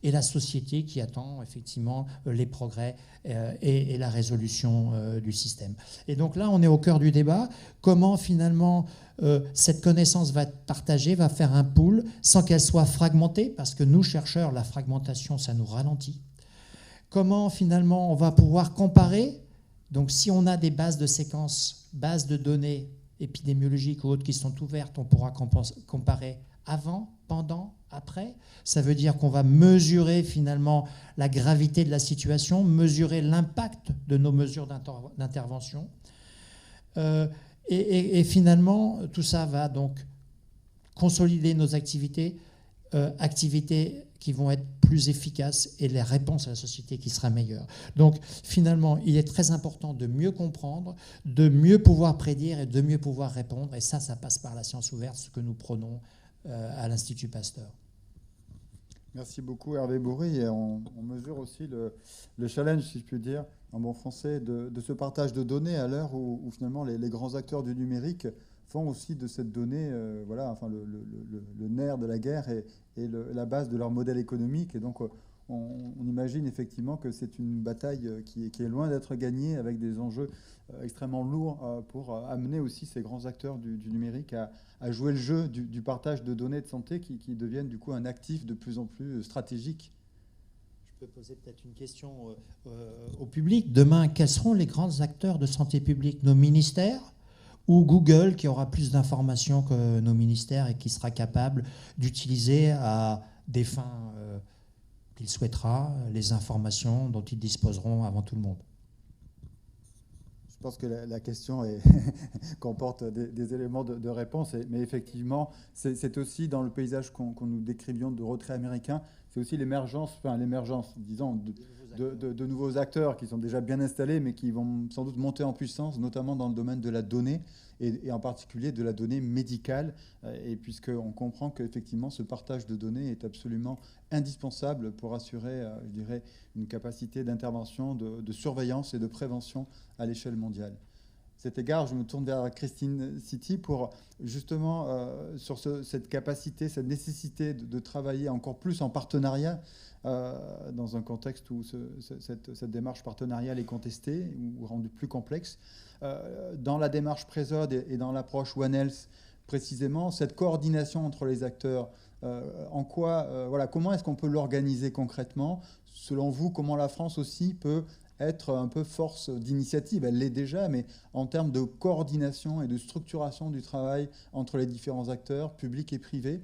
et la société qui attend effectivement les progrès et la résolution du système. Et donc là, on est au cœur du débat. Comment finalement cette connaissance va être partagée, va faire un pool sans qu'elle soit fragmentée, parce que nous, chercheurs, la fragmentation, ça nous ralentit. Comment finalement on va pouvoir comparer. Donc si on a des bases de séquences, bases de données épidémiologiques ou autres qui sont ouvertes, on pourra comparer avant, pendant, après. Ça veut dire qu'on va mesurer finalement la gravité de la situation, mesurer l'impact de nos mesures d'intervention. Et finalement, tout ça va donc consolider nos activités, activités qui vont être plus efficaces et les réponses à la société qui sera meilleure. Donc finalement, il est très important de mieux comprendre, de mieux pouvoir prédire et de mieux pouvoir répondre. Et ça passe par la science ouverte, ce que nous prônons à l'Institut Pasteur. Merci beaucoup Hervé Bourri. Et on mesure aussi le challenge, si je puis dire, en bon français, de ce partage de données à l'heure où finalement les grands acteurs du numérique font aussi de cette donnée le nerf de la guerre et la base de leur modèle économique. Et donc on imagine effectivement que c'est une bataille qui est loin d'être gagnée, avec des enjeux extrêmement lourds pour amener aussi ces grands acteurs du numérique à jouer le jeu du partage de données de santé qui deviennent du coup un actif de plus en plus stratégique. Je peux poser peut-être une question au public. Demain, quels seront les grands acteurs de santé publique? Nos ministères ou Google, qui aura plus d'informations que nos ministères et qui sera capable d'utiliser à des fins qu'il souhaitera les informations dont ils disposeront avant tout le monde? Je pense que la question comporte des éléments de réponse, mais effectivement, c'est aussi dans le paysage qu'on nous décrivions de retrait américain, c'est aussi l'émergence, disons, de nouveaux acteurs qui sont déjà bien installés, mais qui vont sans doute monter en puissance, notamment dans le domaine de la donnée, et en particulier de la donnée médicale, et puisqu'on comprend qu'effectivement ce partage de données est absolument indispensable pour assurer, je dirais, une capacité d'intervention, de surveillance et de prévention à l'échelle mondiale. À cet égard, je me tourne vers Christine City pour justement sur cette capacité, cette nécessité de travailler encore plus en partenariat dans un contexte où cette démarche partenariale est contestée ou rendue plus complexe. Dans la démarche Présode et dans l'approche One Health, précisément, cette coordination entre les acteurs, comment est-ce qu'on peut l'organiser concrètement? Selon vous, comment la France aussi peut être un peu force d'initiative. Elle l'est déjà, mais en termes de coordination et de structuration du travail entre les différents acteurs, publics et privés,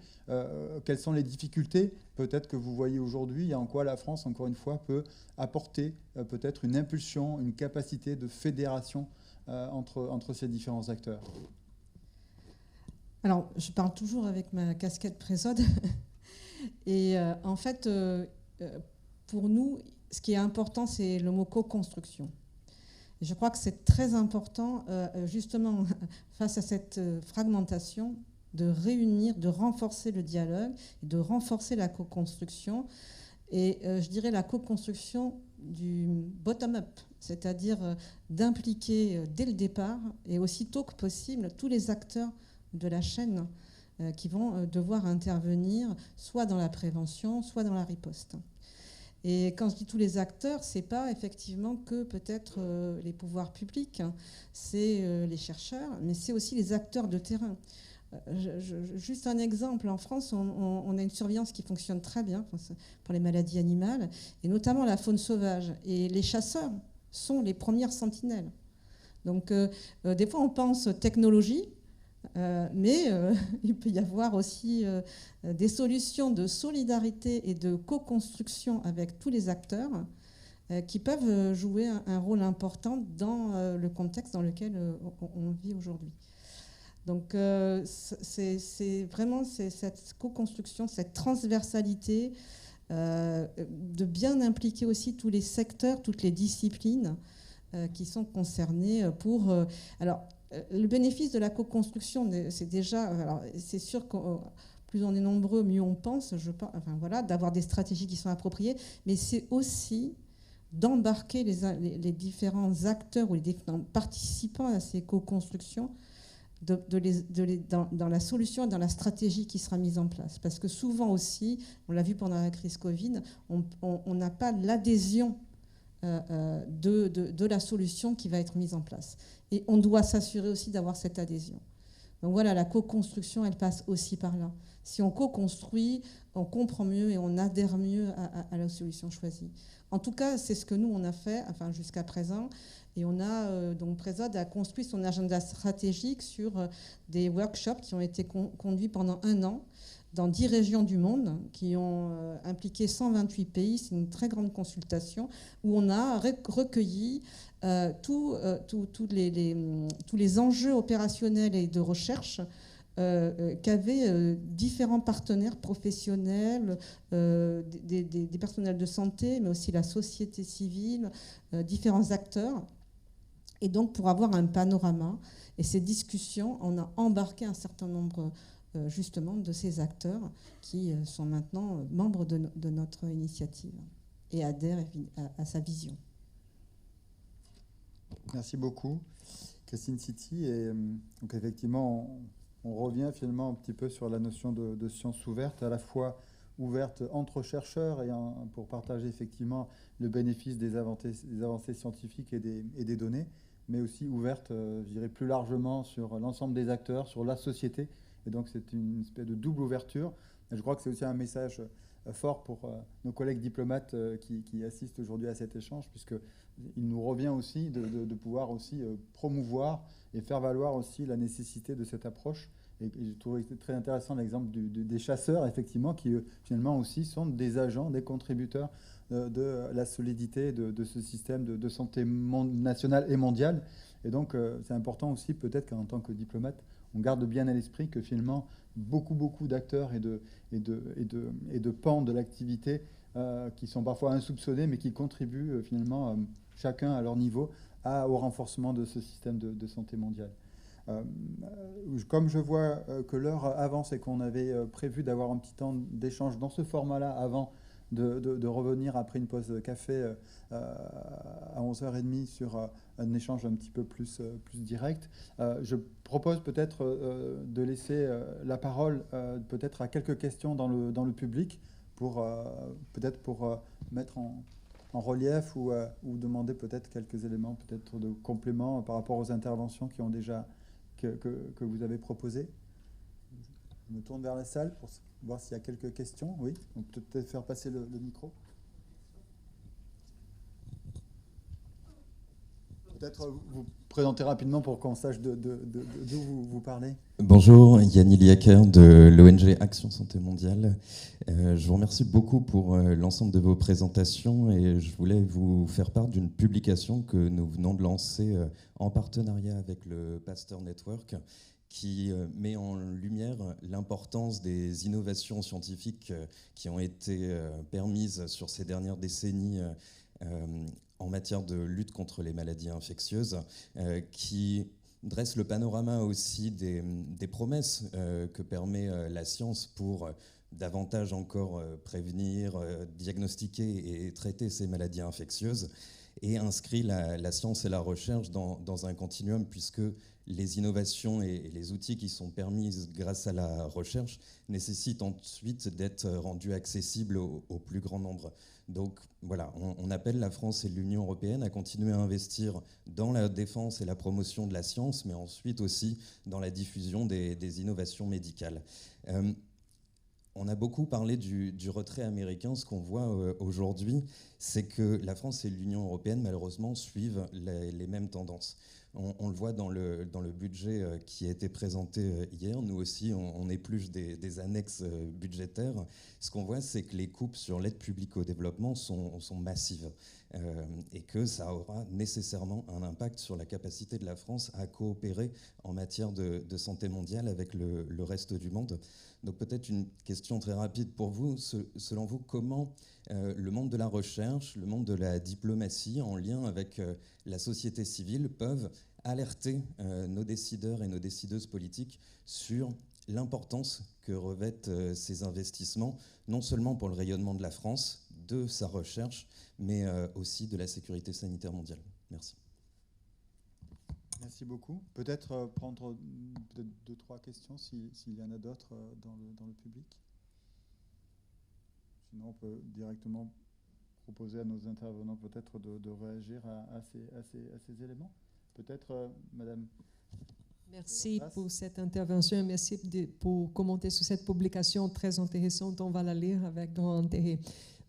quelles sont les difficultés peut-être que vous voyez aujourd'hui et en quoi la France, encore une fois, peut apporter peut-être une impulsion, une capacité de fédération entre ces différents acteurs. Alors, je parle toujours avec ma casquette Présode. Et en fait, pour nous, ce qui est important, c'est le mot co-construction. Et je crois que c'est très important, justement, face à cette fragmentation, de réunir, de renforcer le dialogue, de renforcer la co-construction. Et je dirais la co-construction du bottom-up, c'est-à-dire d'impliquer dès le départ et aussitôt que possible tous les acteurs de la chaîne qui vont devoir intervenir soit dans la prévention, soit dans la riposte. Et quand je dis tous les acteurs, c'est pas effectivement que peut-être les pouvoirs publics, c'est les chercheurs, mais c'est aussi les acteurs de terrain. Juste un exemple, en France, on a une surveillance qui fonctionne très bien pour les maladies animales, et notamment la faune sauvage. Et les chasseurs sont les premières sentinelles. Donc des fois on pense technologie, mais il peut y avoir aussi des solutions de solidarité et de co-construction avec tous les acteurs qui peuvent jouer un rôle important dans le contexte dans lequel on vit aujourd'hui. Donc c'est vraiment cette co-construction, cette transversalité, de bien impliquer aussi tous les secteurs, toutes les disciplines qui sont concernées pour... alors, le bénéfice de la co-construction, c'est déjà... Alors, c'est sûr que plus on est nombreux, mieux on pense, enfin, voilà, d'avoir des stratégies qui sont appropriées, mais c'est aussi d'embarquer les différents acteurs ou les différents participants à ces co-constructions dans la solution et dans la stratégie qui sera mise en place. Parce que souvent aussi, on l'a vu pendant la crise Covid, on n'a pas l'adhésion de la solution qui va être mise en place. Et on doit s'assurer aussi d'avoir cette adhésion. Donc voilà, la co-construction, elle passe aussi par là. Si on co-construit, on comprend mieux et on adhère mieux à la solution choisie. En tout cas, c'est ce que nous, on a fait, enfin, jusqu'à présent. Et on a, donc Présode a construit son agenda stratégique sur des workshops qui ont été conduits pendant 1 an dans 10 régions du monde, qui ont impliqué 128 pays. C'est une très grande consultation où on a recueilli tous les enjeux opérationnels et de recherche qu'avaient différents partenaires professionnels, des personnels de santé, mais aussi la société civile, différents acteurs. Et donc, pour avoir un panorama, et ces discussions, on a embarqué un certain nombre justement de ces acteurs qui sont maintenant membres de notre initiative et adhèrent à sa vision. Merci beaucoup, Christine City. Et donc effectivement, on revient finalement un petit peu sur la notion de science ouverte, à la fois ouverte entre chercheurs et pour partager effectivement le bénéfice des avancées scientifiques et des données, mais aussi ouverte, je dirais plus largement sur l'ensemble des acteurs, sur la société. Et donc c'est une espèce de double ouverture. Et je crois que c'est aussi un message fort pour nos collègues diplomates qui assistent aujourd'hui à cet échange, puisqu'il nous revient aussi de pouvoir aussi promouvoir et faire valoir aussi la nécessité de cette approche. Et j'ai trouvé très intéressant l'exemple des chasseurs, effectivement, qui finalement aussi sont des agents, des contributeurs de la solidité de ce système de santé nationale et mondiale. Et donc c'est important aussi peut-être qu'en tant que diplomate, on garde bien à l'esprit que finalement beaucoup d'acteurs et de pans de l'activité qui sont parfois insoupçonnés, mais qui contribuent finalement chacun à leur niveau au renforcement de ce système de santé mondiale. Comme je vois que l'heure avance et qu'on avait prévu d'avoir un petit temps d'échange dans ce format-là avant de revenir après une pause de café à 11h30 sur un échange un petit peu plus direct, je propose peut-être de laisser la parole peut-être à quelques questions dans le public pour mettre en relief ou demander peut-être quelques éléments peut-être de complément par rapport aux interventions qui ont déjà que vous avez proposées. Je me tourne vers la salle pour voir s'il y a quelques questions. Oui, on peut peut-être faire passer le micro. Peut-être vous présenter rapidement pour qu'on sache d'où vous parlez. Bonjour, Yanni Liaker de l'ONG Action Santé Mondiale. Je vous remercie beaucoup pour l'ensemble de vos présentations et je voulais vous faire part d'une publication que nous venons de lancer en partenariat avec le Pasteur Network qui met en lumière l'importance des innovations scientifiques qui ont été permises sur ces dernières décennies en matière de lutte contre les maladies infectieuses, qui dresse le panorama aussi des promesses que permet la science pour davantage encore prévenir, diagnostiquer et traiter ces maladies infectieuses, et inscrit la science et la recherche dans un continuum, puisque les innovations et les outils qui sont permis grâce à la recherche nécessitent ensuite d'être rendus accessibles au plus grand nombre. Donc voilà, on appelle la France et l'Union européenne à continuer à investir dans la défense et la promotion de la science, mais ensuite aussi dans la diffusion des innovations médicales. On a beaucoup parlé du retrait américain. Ce qu'on voit aujourd'hui, c'est que la France et l'Union européenne, malheureusement, suivent les mêmes tendances. On le voit dans le budget qui a été présenté hier. Nous aussi, on épluche des annexes budgétaires. Ce qu'on voit, c'est que les coupes sur l'aide publique au développement sont massives et que ça aura nécessairement un impact sur la capacité de la France à coopérer en matière de santé mondiale avec le reste du monde. Donc peut-être une question très rapide pour vous. Selon vous, comment le monde de la recherche, le monde de la diplomatie, en lien avec la société civile, peuvent alerter nos décideurs et nos décideuses politiques sur l'importance que revêtent ces investissements, non seulement pour le rayonnement de la France, de sa recherche, mais aussi de la sécurité sanitaire mondiale. Merci. Merci beaucoup. Peut-être prendre 2-3 questions s'il y en a d'autres dans le public. Sinon, on peut directement proposer à nos intervenants peut-être de réagir à ces éléments. Peut-être, Madame. Merci pour cette intervention. Merci pour commenter sur cette publication très intéressante. On va la lire avec grand intérêt.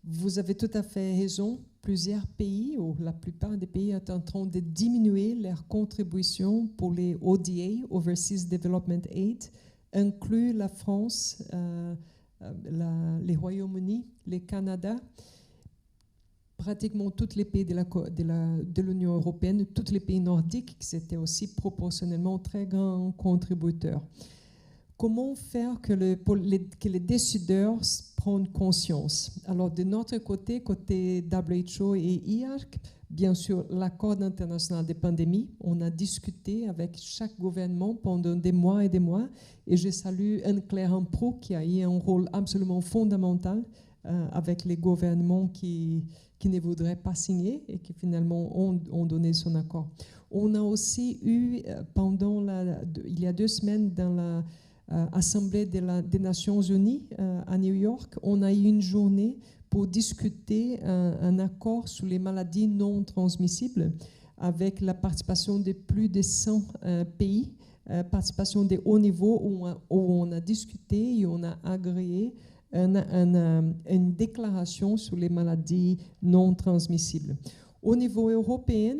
Vous avez tout à fait raison. Plusieurs pays, ou la plupart des pays, sont en train de diminuer leur contribution pour les ODA, Overseas Development Aid, inclut la France, les Royaumes-Unis, le Canada, pratiquement tous les pays de l'Union européenne, tous les pays nordiques, qui étaient aussi proportionnellement très grands contributeurs. Comment faire que les décideurs prennent conscience? Alors, de notre côté WHO et IARC, bien sûr, l'accord international des pandémies, on a discuté avec chaque gouvernement pendant des mois et des mois, et je salue Anne-Claire Ampro qui a eu un rôle absolument fondamental avec les gouvernements qui ne voudraient pas signer et qui finalement ont donné son accord. On a aussi eu, il y a 2 semaines, dans la Assemblée des Nations Unies à New York, on a eu une journée pour discuter un accord sur les maladies non transmissibles avec la participation de plus de 100 pays, participation de haut niveau où on a discuté et on a agréé une déclaration sur les maladies non transmissibles. Au niveau européen,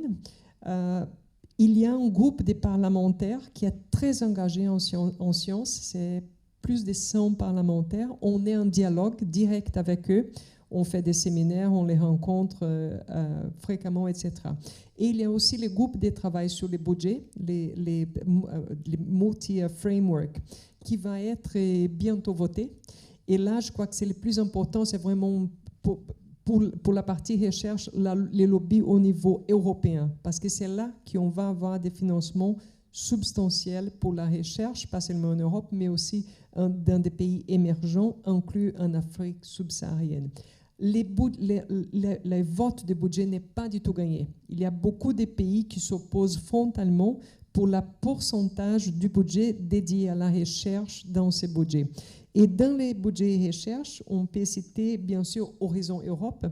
il y a un groupe de parlementaires qui est très engagé en sciences. C'est plus de 100 parlementaires. On est en dialogue direct avec eux. On fait des séminaires, on les rencontre fréquemment, etc. Et il y a aussi le groupe de travail sur les budgets, les multi-framework, qui va être bientôt voté. Et là, je crois que c'est le plus important, c'est vraiment pour la partie recherche, les lobbies au niveau européen, parce que c'est là qu'on va avoir des financements substantiels pour la recherche, pas seulement en Europe, mais aussi dans des pays émergents, inclus en Afrique subsaharienne. Le vote de budget n'est pas du tout gagné. Il y a beaucoup de pays qui s'opposent frontalement pour le pourcentage du budget dédié à la recherche dans ces budgets. Et dans les budgets recherche, on peut citer bien sûr Horizon Europe,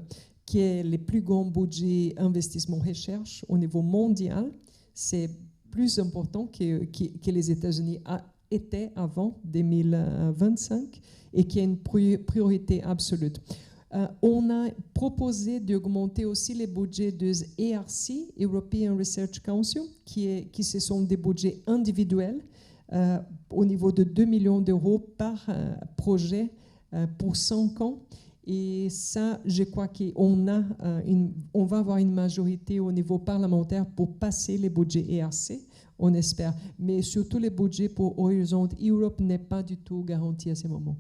qui est le plus grand budget investissement recherche au niveau mondial. C'est plus important que les États-Unis étaient avant 2025 et qui est une priorité absolue. On a proposé d'augmenter aussi les budgets des ERC, European Research Council, qui ce sont des budgets individuels au niveau de 2 millions d'euros par projet pour 5 ans. Et ça, je crois qu'on on va avoir une majorité au niveau parlementaire pour passer les budgets ERC, on espère. Mais surtout, les budgets pour Horizon Europe n'est pas du tout garanti à ce moment.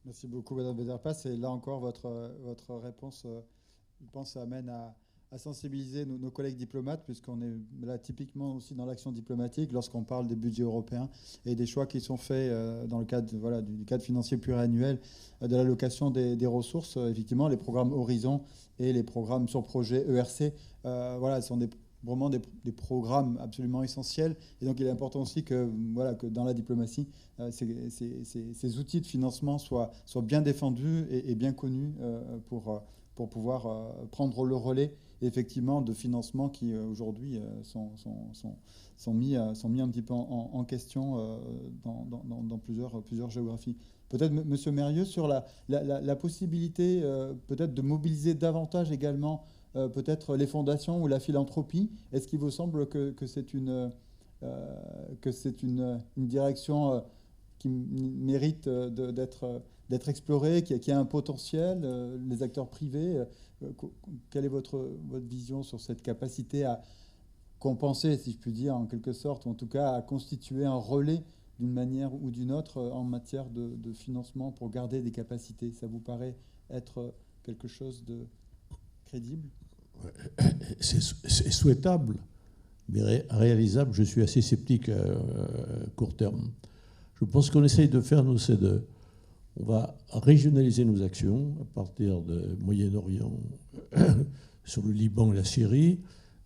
Merci beaucoup, Madame Bederpas. Et là encore, votre réponse, je pense, amène à sensibiliser nos collègues diplomates, puisqu'on est là typiquement aussi dans l'action diplomatique lorsqu'on parle des budgets européens et des choix qui sont faits dans le cadre, du cadre financier pluriannuel de l'allocation des ressources. Effectivement, les programmes Horizon et les programmes sur projet ERC, sont vraiment des programmes absolument essentiels. Et donc, il est important aussi que dans la diplomatie, ces outils de financement soient bien défendus et bien connus pour pouvoir prendre le relais effectivement de financements qui aujourd'hui sont mis un petit peu en question dans plusieurs géographies. Peut-être, Monsieur Mérieux, sur la possibilité peut-être de mobiliser davantage également peut-être les fondations ou la philanthropie. Est-ce qu'il vous semble que c'est une direction qui mérite d'être explorée, qui a un potentiel, les acteurs privés? Quelle est votre vision sur cette capacité à compenser, si je puis dire, en quelque sorte, ou en tout cas à constituer un relais d'une manière ou d'une autre en matière de financement pour garder des capacités? Ça vous paraît être quelque chose de crédible? C'est souhaitable, mais réalisable. Je suis assez sceptique à court terme. Je pense qu'on essaye de faire, nous, c'est on va régionaliser nos actions à partir de Moyen-Orient, sur le Liban et la Syrie,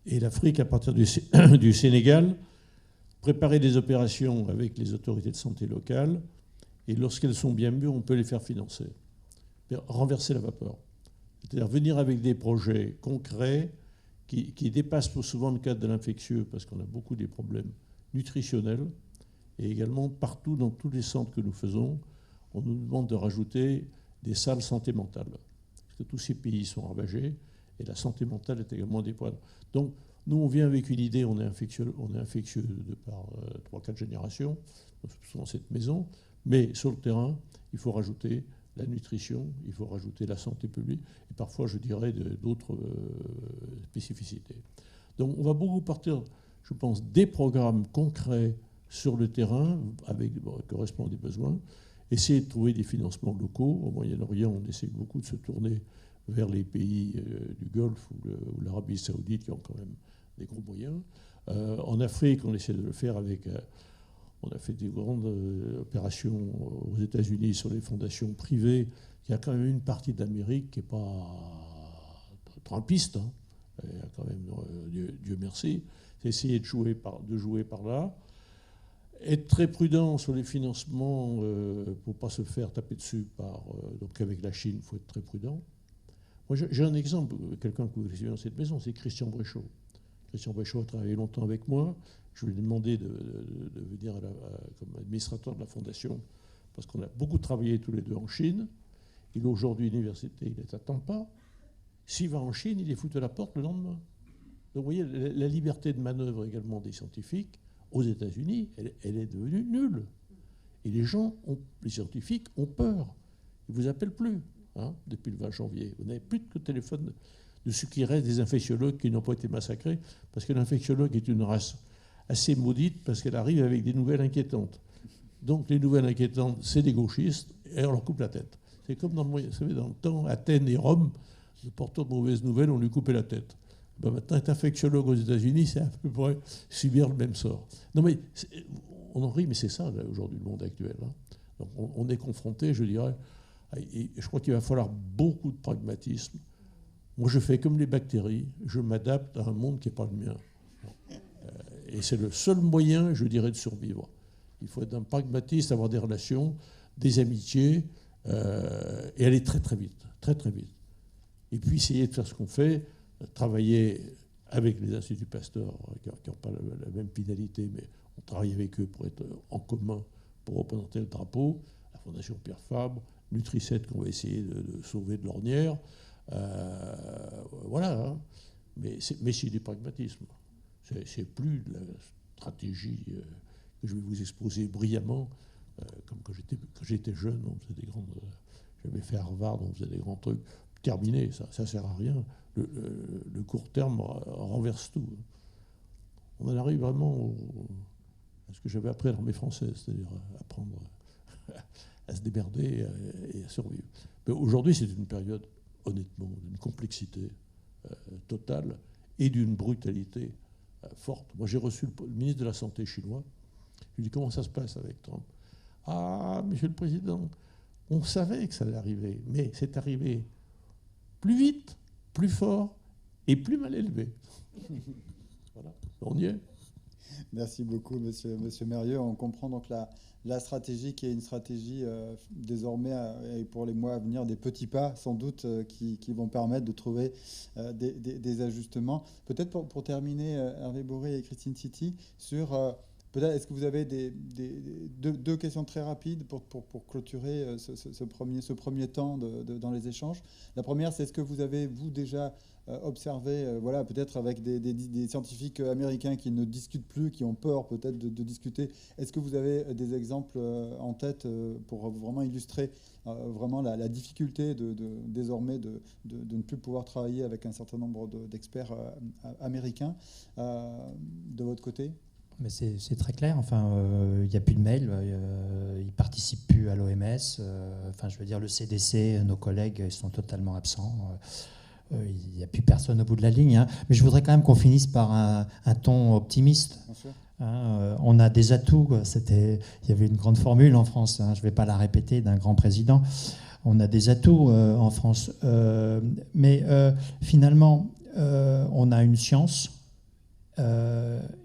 et l'Afrique à partir du Sénégal, préparer des opérations avec les autorités de santé locales, et lorsqu'elles sont bien mûres, on peut les faire financer. Renverser la vapeur. C'est-à-dire venir avec des projets concrets qui dépassent souvent le cadre de l'infectieux, parce qu'on a beaucoup des problèmes nutritionnels, et également partout dans tous les centres que nous faisons, on nous demande de rajouter des salles santé mentale. Parce que tous ces pays sont ravagés et la santé mentale est également des points. Donc, nous, on vient avec une idée, on est infectieux de par 3-4 générations dans cette maison, mais sur le terrain, il faut rajouter la nutrition, il faut rajouter la santé publique et parfois, je dirais, d'autres spécificités. Donc, on va beaucoup partir, je pense, des programmes concrets sur le terrain, correspondant des besoins, essayer de trouver des financements locaux. Au Moyen-Orient, on essaie beaucoup de se tourner vers les pays du Golfe ou l'Arabie Saoudite, qui ont quand même des gros moyens. En Afrique, on essaie de le faire avec... on a fait des grandes opérations aux États-Unis sur les fondations privées. Il y a quand même une partie d'Amérique qui n'est pas trumpiste. Hein. Il y a quand même, Dieu merci, c'est essayer de jouer par là. Être très prudent sur les financements pour ne pas se faire taper dessus donc avec la Chine, il faut être très prudent. Moi, j'ai un exemple, quelqu'un que vous connaissez dans cette maison, c'est Christian Bréchot. Christian Bréchot a travaillé longtemps avec moi. Je lui ai demandé de venir comme administrateur de la fondation, parce qu'on a beaucoup travaillé tous les deux en Chine. Il est aujourd'hui à l'université, il est à Tampa. S'il va en Chine, il est foutu à la porte le lendemain. Donc vous voyez, la liberté de manœuvre également des scientifiques, aux États-Unis, elle est devenue nulle. Et les scientifiques ont peur. Ils ne vous appellent plus depuis le 20 janvier. Vous n'avez plus de téléphone de ce qui reste des infectiologues qui n'ont pas été massacrés, parce que l'infectiologue est une race assez maudite, parce qu'elle arrive avec des nouvelles inquiétantes. Donc les nouvelles inquiétantes, c'est des gauchistes, et on leur coupe la tête. C'est comme dans le temps, Athènes et Rome, le porteur de mauvaises nouvelles, on lui coupait la tête. Maintenant, être infectiologue aux États-Unis, c'est à peu près subir le même sort. Non, mais on en rit, mais c'est ça, là, aujourd'hui, le monde actuel. Hein. Donc, on est confronté, je dirais, et je crois qu'il va falloir beaucoup de pragmatisme. Moi, je fais comme les bactéries, je m'adapte à un monde qui n'est pas le mien. Et c'est le seul moyen, je dirais, de survivre. Il faut être un pragmatiste, avoir des relations, des amitiés, et aller très, très vite, très, très vite. Et puis, essayer de faire ce qu'on fait, travailler avec les instituts Pasteur, qui n'ont pas la même finalité, mais on travaille avec eux pour être en commun, pour représenter le drapeau, la Fondation Pierre Fabre, Nutri-7 qu'on va essayer de sauver de l'ornière. Voilà. Hein. Mais c'est du pragmatisme. C'est plus de la stratégie que je vais vous exposer brillamment. Comme quand j'étais jeune, on faisait des grandes. J'avais fait Harvard, on faisait des grands trucs. Terminé, ça sert à rien. Le court terme renverse tout. On en arrive vraiment à ce que j'avais appris à l'armée française, c'est-à-dire apprendre à se démerder et à survivre. Mais aujourd'hui, c'est une période, honnêtement, d'une complexité totale et d'une brutalité forte. Moi, j'ai reçu le ministre de la Santé chinois. Je lui ai dit, comment ça se passe avec Trump? Ah, Monsieur le Président, on savait que ça allait arriver, mais c'est arrivé plus vite, plus fort et plus mal élevé. Voilà, on y est. Merci beaucoup, monsieur Mérieux. On comprend donc la stratégie qui est une stratégie désormais, et pour les mois à venir, des petits pas sans doute qui vont permettre de trouver des ajustements. Peut-être pour terminer, Hervé Boré et Christine City, sur... Peut-être, est-ce que vous avez deux questions très rapides pour clôturer ce premier temps dans les échanges? La première, c'est est-ce que vous avez, vous, déjà observé, voilà, peut-être avec des scientifiques américains qui ne discutent plus, qui ont peur peut-être de discuter, est-ce que vous avez des exemples en tête pour vraiment illustrer vraiment la difficulté désormais de ne plus pouvoir travailler avec un certain nombre d'experts américains de votre côté? Mais c'est très clair. Enfin, il n'y a plus de mails. Ils ne participent plus à l'OMS. Enfin, je veux dire, le CDC, nos collègues, ils sont totalement absents. Il n'y a plus personne au bout de la ligne. Hein. Mais je voudrais quand même qu'on finisse par un ton optimiste. Hein, on a des atouts. Il y avait une grande formule en France. Hein, je ne vais pas la répéter, d'un grand président. On a des atouts en France. Mais finalement, on a une science.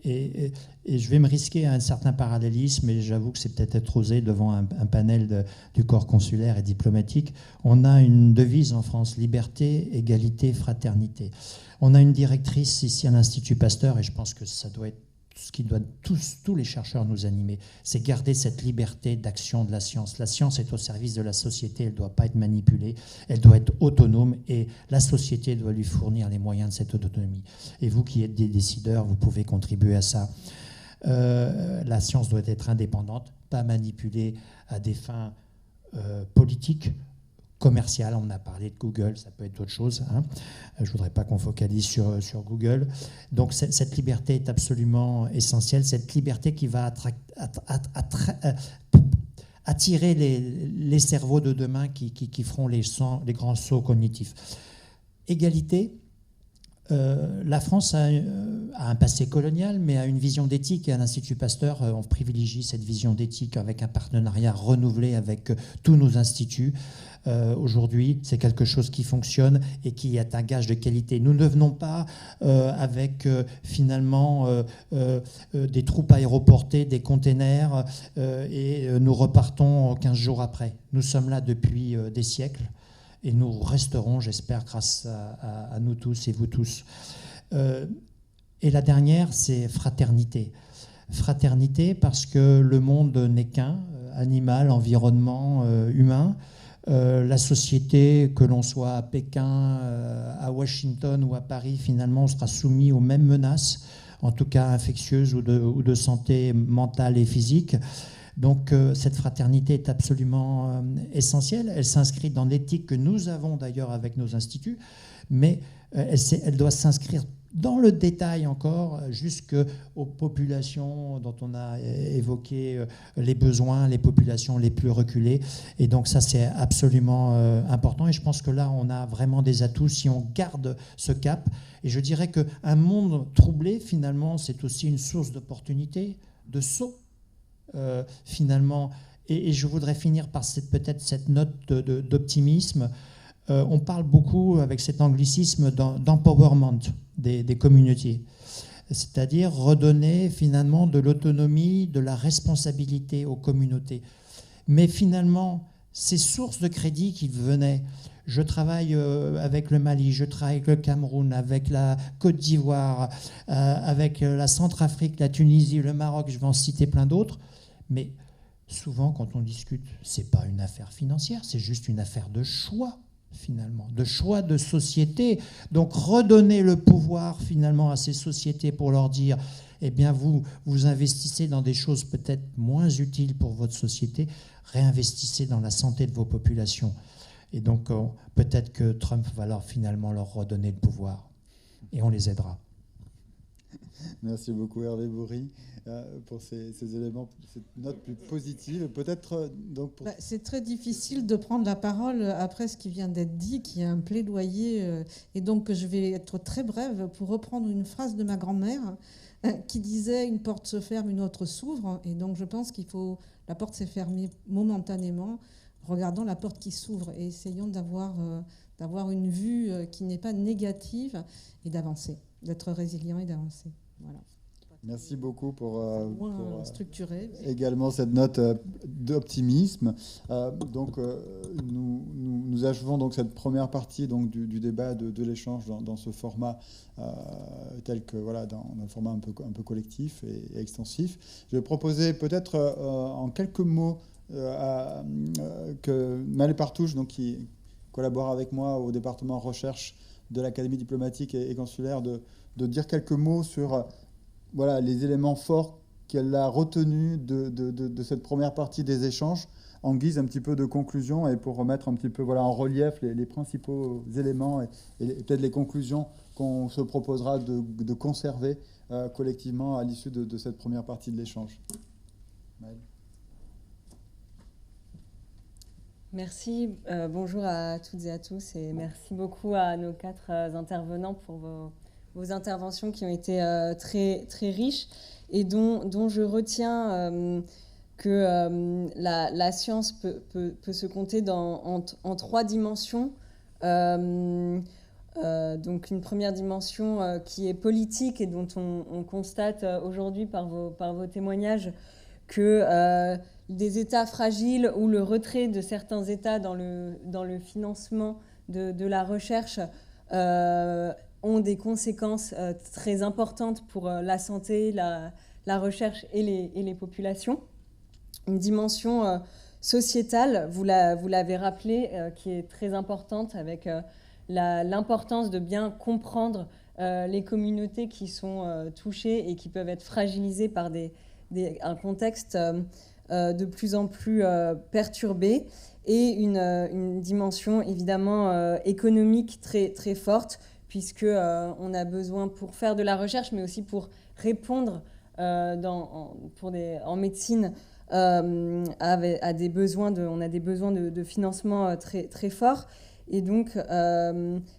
Et je vais me risquer à un certain parallélisme, mais j'avoue que c'est peut-être être osé devant un panel du corps consulaire et diplomatique. On a une devise en France, liberté, égalité, fraternité. On a une directrice ici à l'Institut Pasteur, et je pense que ça doit être ce qui doit tous les chercheurs nous animer, c'est garder cette liberté d'action de la science. La science est au service de la société, elle ne doit pas être manipulée, elle doit être autonome et la société doit lui fournir les moyens de cette autonomie. Et vous qui êtes des décideurs, vous pouvez contribuer à ça. La science doit être indépendante, pas manipulée à des fins politiques, commercial, on a parlé de Google, ça peut être autre chose. Hein. Je ne voudrais pas qu'on focalise sur Google. Donc cette liberté est absolument essentielle, cette liberté qui va attirer les cerveaux de demain qui feront les grands sauts cognitifs. Égalité, la France a un passé colonial, mais a une vision d'éthique. Et à l'Institut Pasteur, on privilégie cette vision d'éthique avec un partenariat renouvelé avec tous nos instituts. Aujourd'hui, c'est quelque chose qui fonctionne et qui est un gage de qualité. Nous ne venons pas avec finalement des troupes aéroportées, des containers et nous repartons 15 jours après. Nous sommes là depuis des siècles et nous resterons, j'espère, grâce à nous tous et vous tous. Et la dernière, c'est fraternité. Fraternité parce que le monde n'est qu'un, animal, environnement, humain. La société, que l'on soit à Pékin, à Washington ou à Paris, finalement, on sera soumis aux mêmes menaces, en tout cas infectieuses ou de santé mentale et physique. Donc cette fraternité est absolument essentielle. Elle s'inscrit dans l'éthique que nous avons d'ailleurs avec nos instituts, mais elle doit s'inscrire dans le détail encore, jusqu'aux populations dont on a évoqué les besoins, les populations les plus reculées. Et donc ça, c'est absolument important. Et je pense que là, on a vraiment des atouts si on garde ce cap. Et je dirais qu'un monde troublé, finalement, c'est aussi une source d'opportunité, de saut, finalement. Et je voudrais finir par peut-être cette note d'optimisme. On parle beaucoup, avec cet anglicisme, d'empowerment des communautés, c'est-à-dire redonner finalement de l'autonomie, de la responsabilité aux communautés. Mais finalement, ces sources de crédit qui venaient, je travaille avec le Mali, je travaille avec le Cameroun, avec la Côte d'Ivoire, avec la Centrafrique, la Tunisie, le Maroc, je vais en citer plein d'autres, mais souvent, quand on discute, ce n'est pas une affaire financière, c'est juste une affaire de choix, finalement, de choix de société. Donc, redonner le pouvoir, finalement, à ces sociétés pour leur dire, eh bien, vous investissez dans des choses peut-être moins utiles pour votre société, réinvestissez dans la santé de vos populations. Et donc, peut-être que Trump va finalement leur redonner le pouvoir. Et on les aidera. Merci beaucoup Hervé Bourri pour ces éléments, cette note plus positive. Peut-être donc pour... C'est très difficile de prendre la parole après ce qui vient d'être dit, qui est un plaidoyer. Et donc je vais être très brève pour reprendre une phrase de ma grand-mère qui disait « Une porte se ferme, une autre s'ouvre ». Et donc je pense qu'il faut... La porte s'est fermée momentanément. Regardons la porte qui s'ouvre et essayons d'avoir une vue qui n'est pas négative et d'avancer, d'être résilient et d'avancer. Voilà. Merci beaucoup pour structurer également cette note d'optimisme. Donc nous achevons donc cette première partie donc du débat de l'échange dans ce format tel que voilà dans un format un peu collectif et extensif. Je vais proposer peut-être en quelques mots que Maëlle Partouche, donc qui collabore avec moi au département recherche de l'Académie diplomatique et consulaire, de dire quelques mots sur voilà, les éléments forts qu'elle a retenus de cette première partie des échanges, en guise un petit peu de conclusion et pour remettre un petit peu voilà, en relief les principaux éléments et peut-être les conclusions qu'on se proposera de conserver collectivement à l'issue de cette première partie de l'échange. Maëlle. Merci, bonjour à toutes et à tous et merci beaucoup à nos 4 intervenants pour vos interventions qui ont été très, très riches et dont je retiens que la science peut se compter en 3 dimensions. Donc une première dimension qui est politique et dont on constate aujourd'hui par vos témoignages que des États fragiles ou le retrait de certains États dans le financement de la recherche ont des conséquences très importantes pour la santé, la recherche et les populations. Une dimension sociétale, vous l'avez rappelé, qui est très importante avec l'importance de bien comprendre les communautés qui sont touchées et qui peuvent être fragilisées par un contexte de plus en plus perturbé, et une dimension évidemment économique très, très forte, puisqu'on a besoin pour faire de la recherche, mais aussi pour répondre en médecine à des besoins de financement très, très forts. Et donc,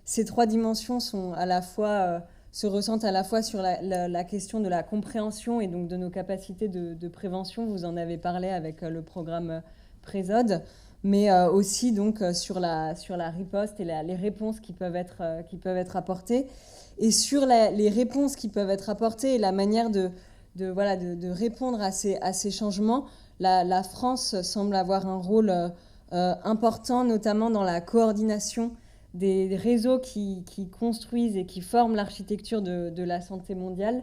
ces 3 dimensions sont à la fois... se ressentent à la fois sur la question de la compréhension et donc de nos capacités de prévention. Vous en avez parlé avec le programme Présode, mais aussi donc sur la riposte et les réponses qui peuvent être apportées. Et sur les réponses qui peuvent être apportées et la manière de répondre à ces changements, la France semble avoir un rôle important, notamment dans la coordination des réseaux qui construisent et qui forment l'architecture de la santé mondiale,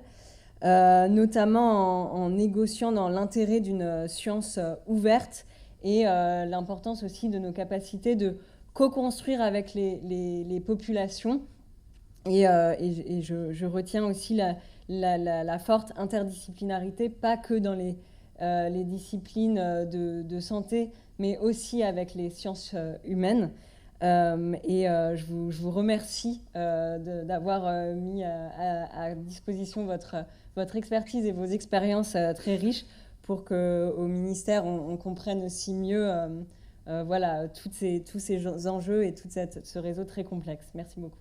notamment en négociant dans l'intérêt d'une science ouverte et l'importance aussi de nos capacités de co-construire avec les populations. Et je retiens aussi la forte interdisciplinarité, pas que dans les disciplines de santé, mais aussi avec les sciences humaines. Je vous remercie d'avoir mis à disposition votre expertise et vos expériences très riches pour qu'au ministère, on comprenne aussi mieux tous ces enjeux et tout ce réseau très complexe. Merci beaucoup.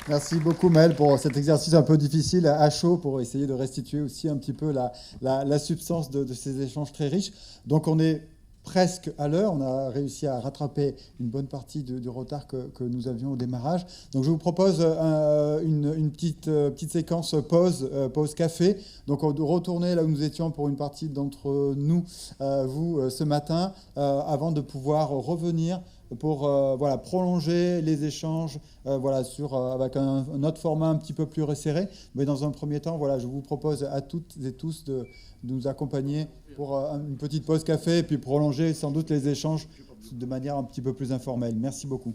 Merci beaucoup Maëlle pour cet exercice un peu difficile à chaud pour essayer de restituer aussi un petit peu la substance de ces échanges très riches. Donc on est presque à l'heure, on a réussi à rattraper une bonne partie du retard que nous avions au démarrage. Donc je vous propose une petite séquence pause café. Donc on doit retourner là où nous étions pour une partie d'entre nous, vous, ce matin, avant de pouvoir revenir pour voilà, prolonger les échanges voilà, avec un autre format un petit peu plus resserré. Mais dans un premier temps, voilà, je vous propose à toutes et tous de nous accompagner pour une petite pause café et puis prolonger sans doute les échanges de manière un petit peu plus informelle. Merci beaucoup.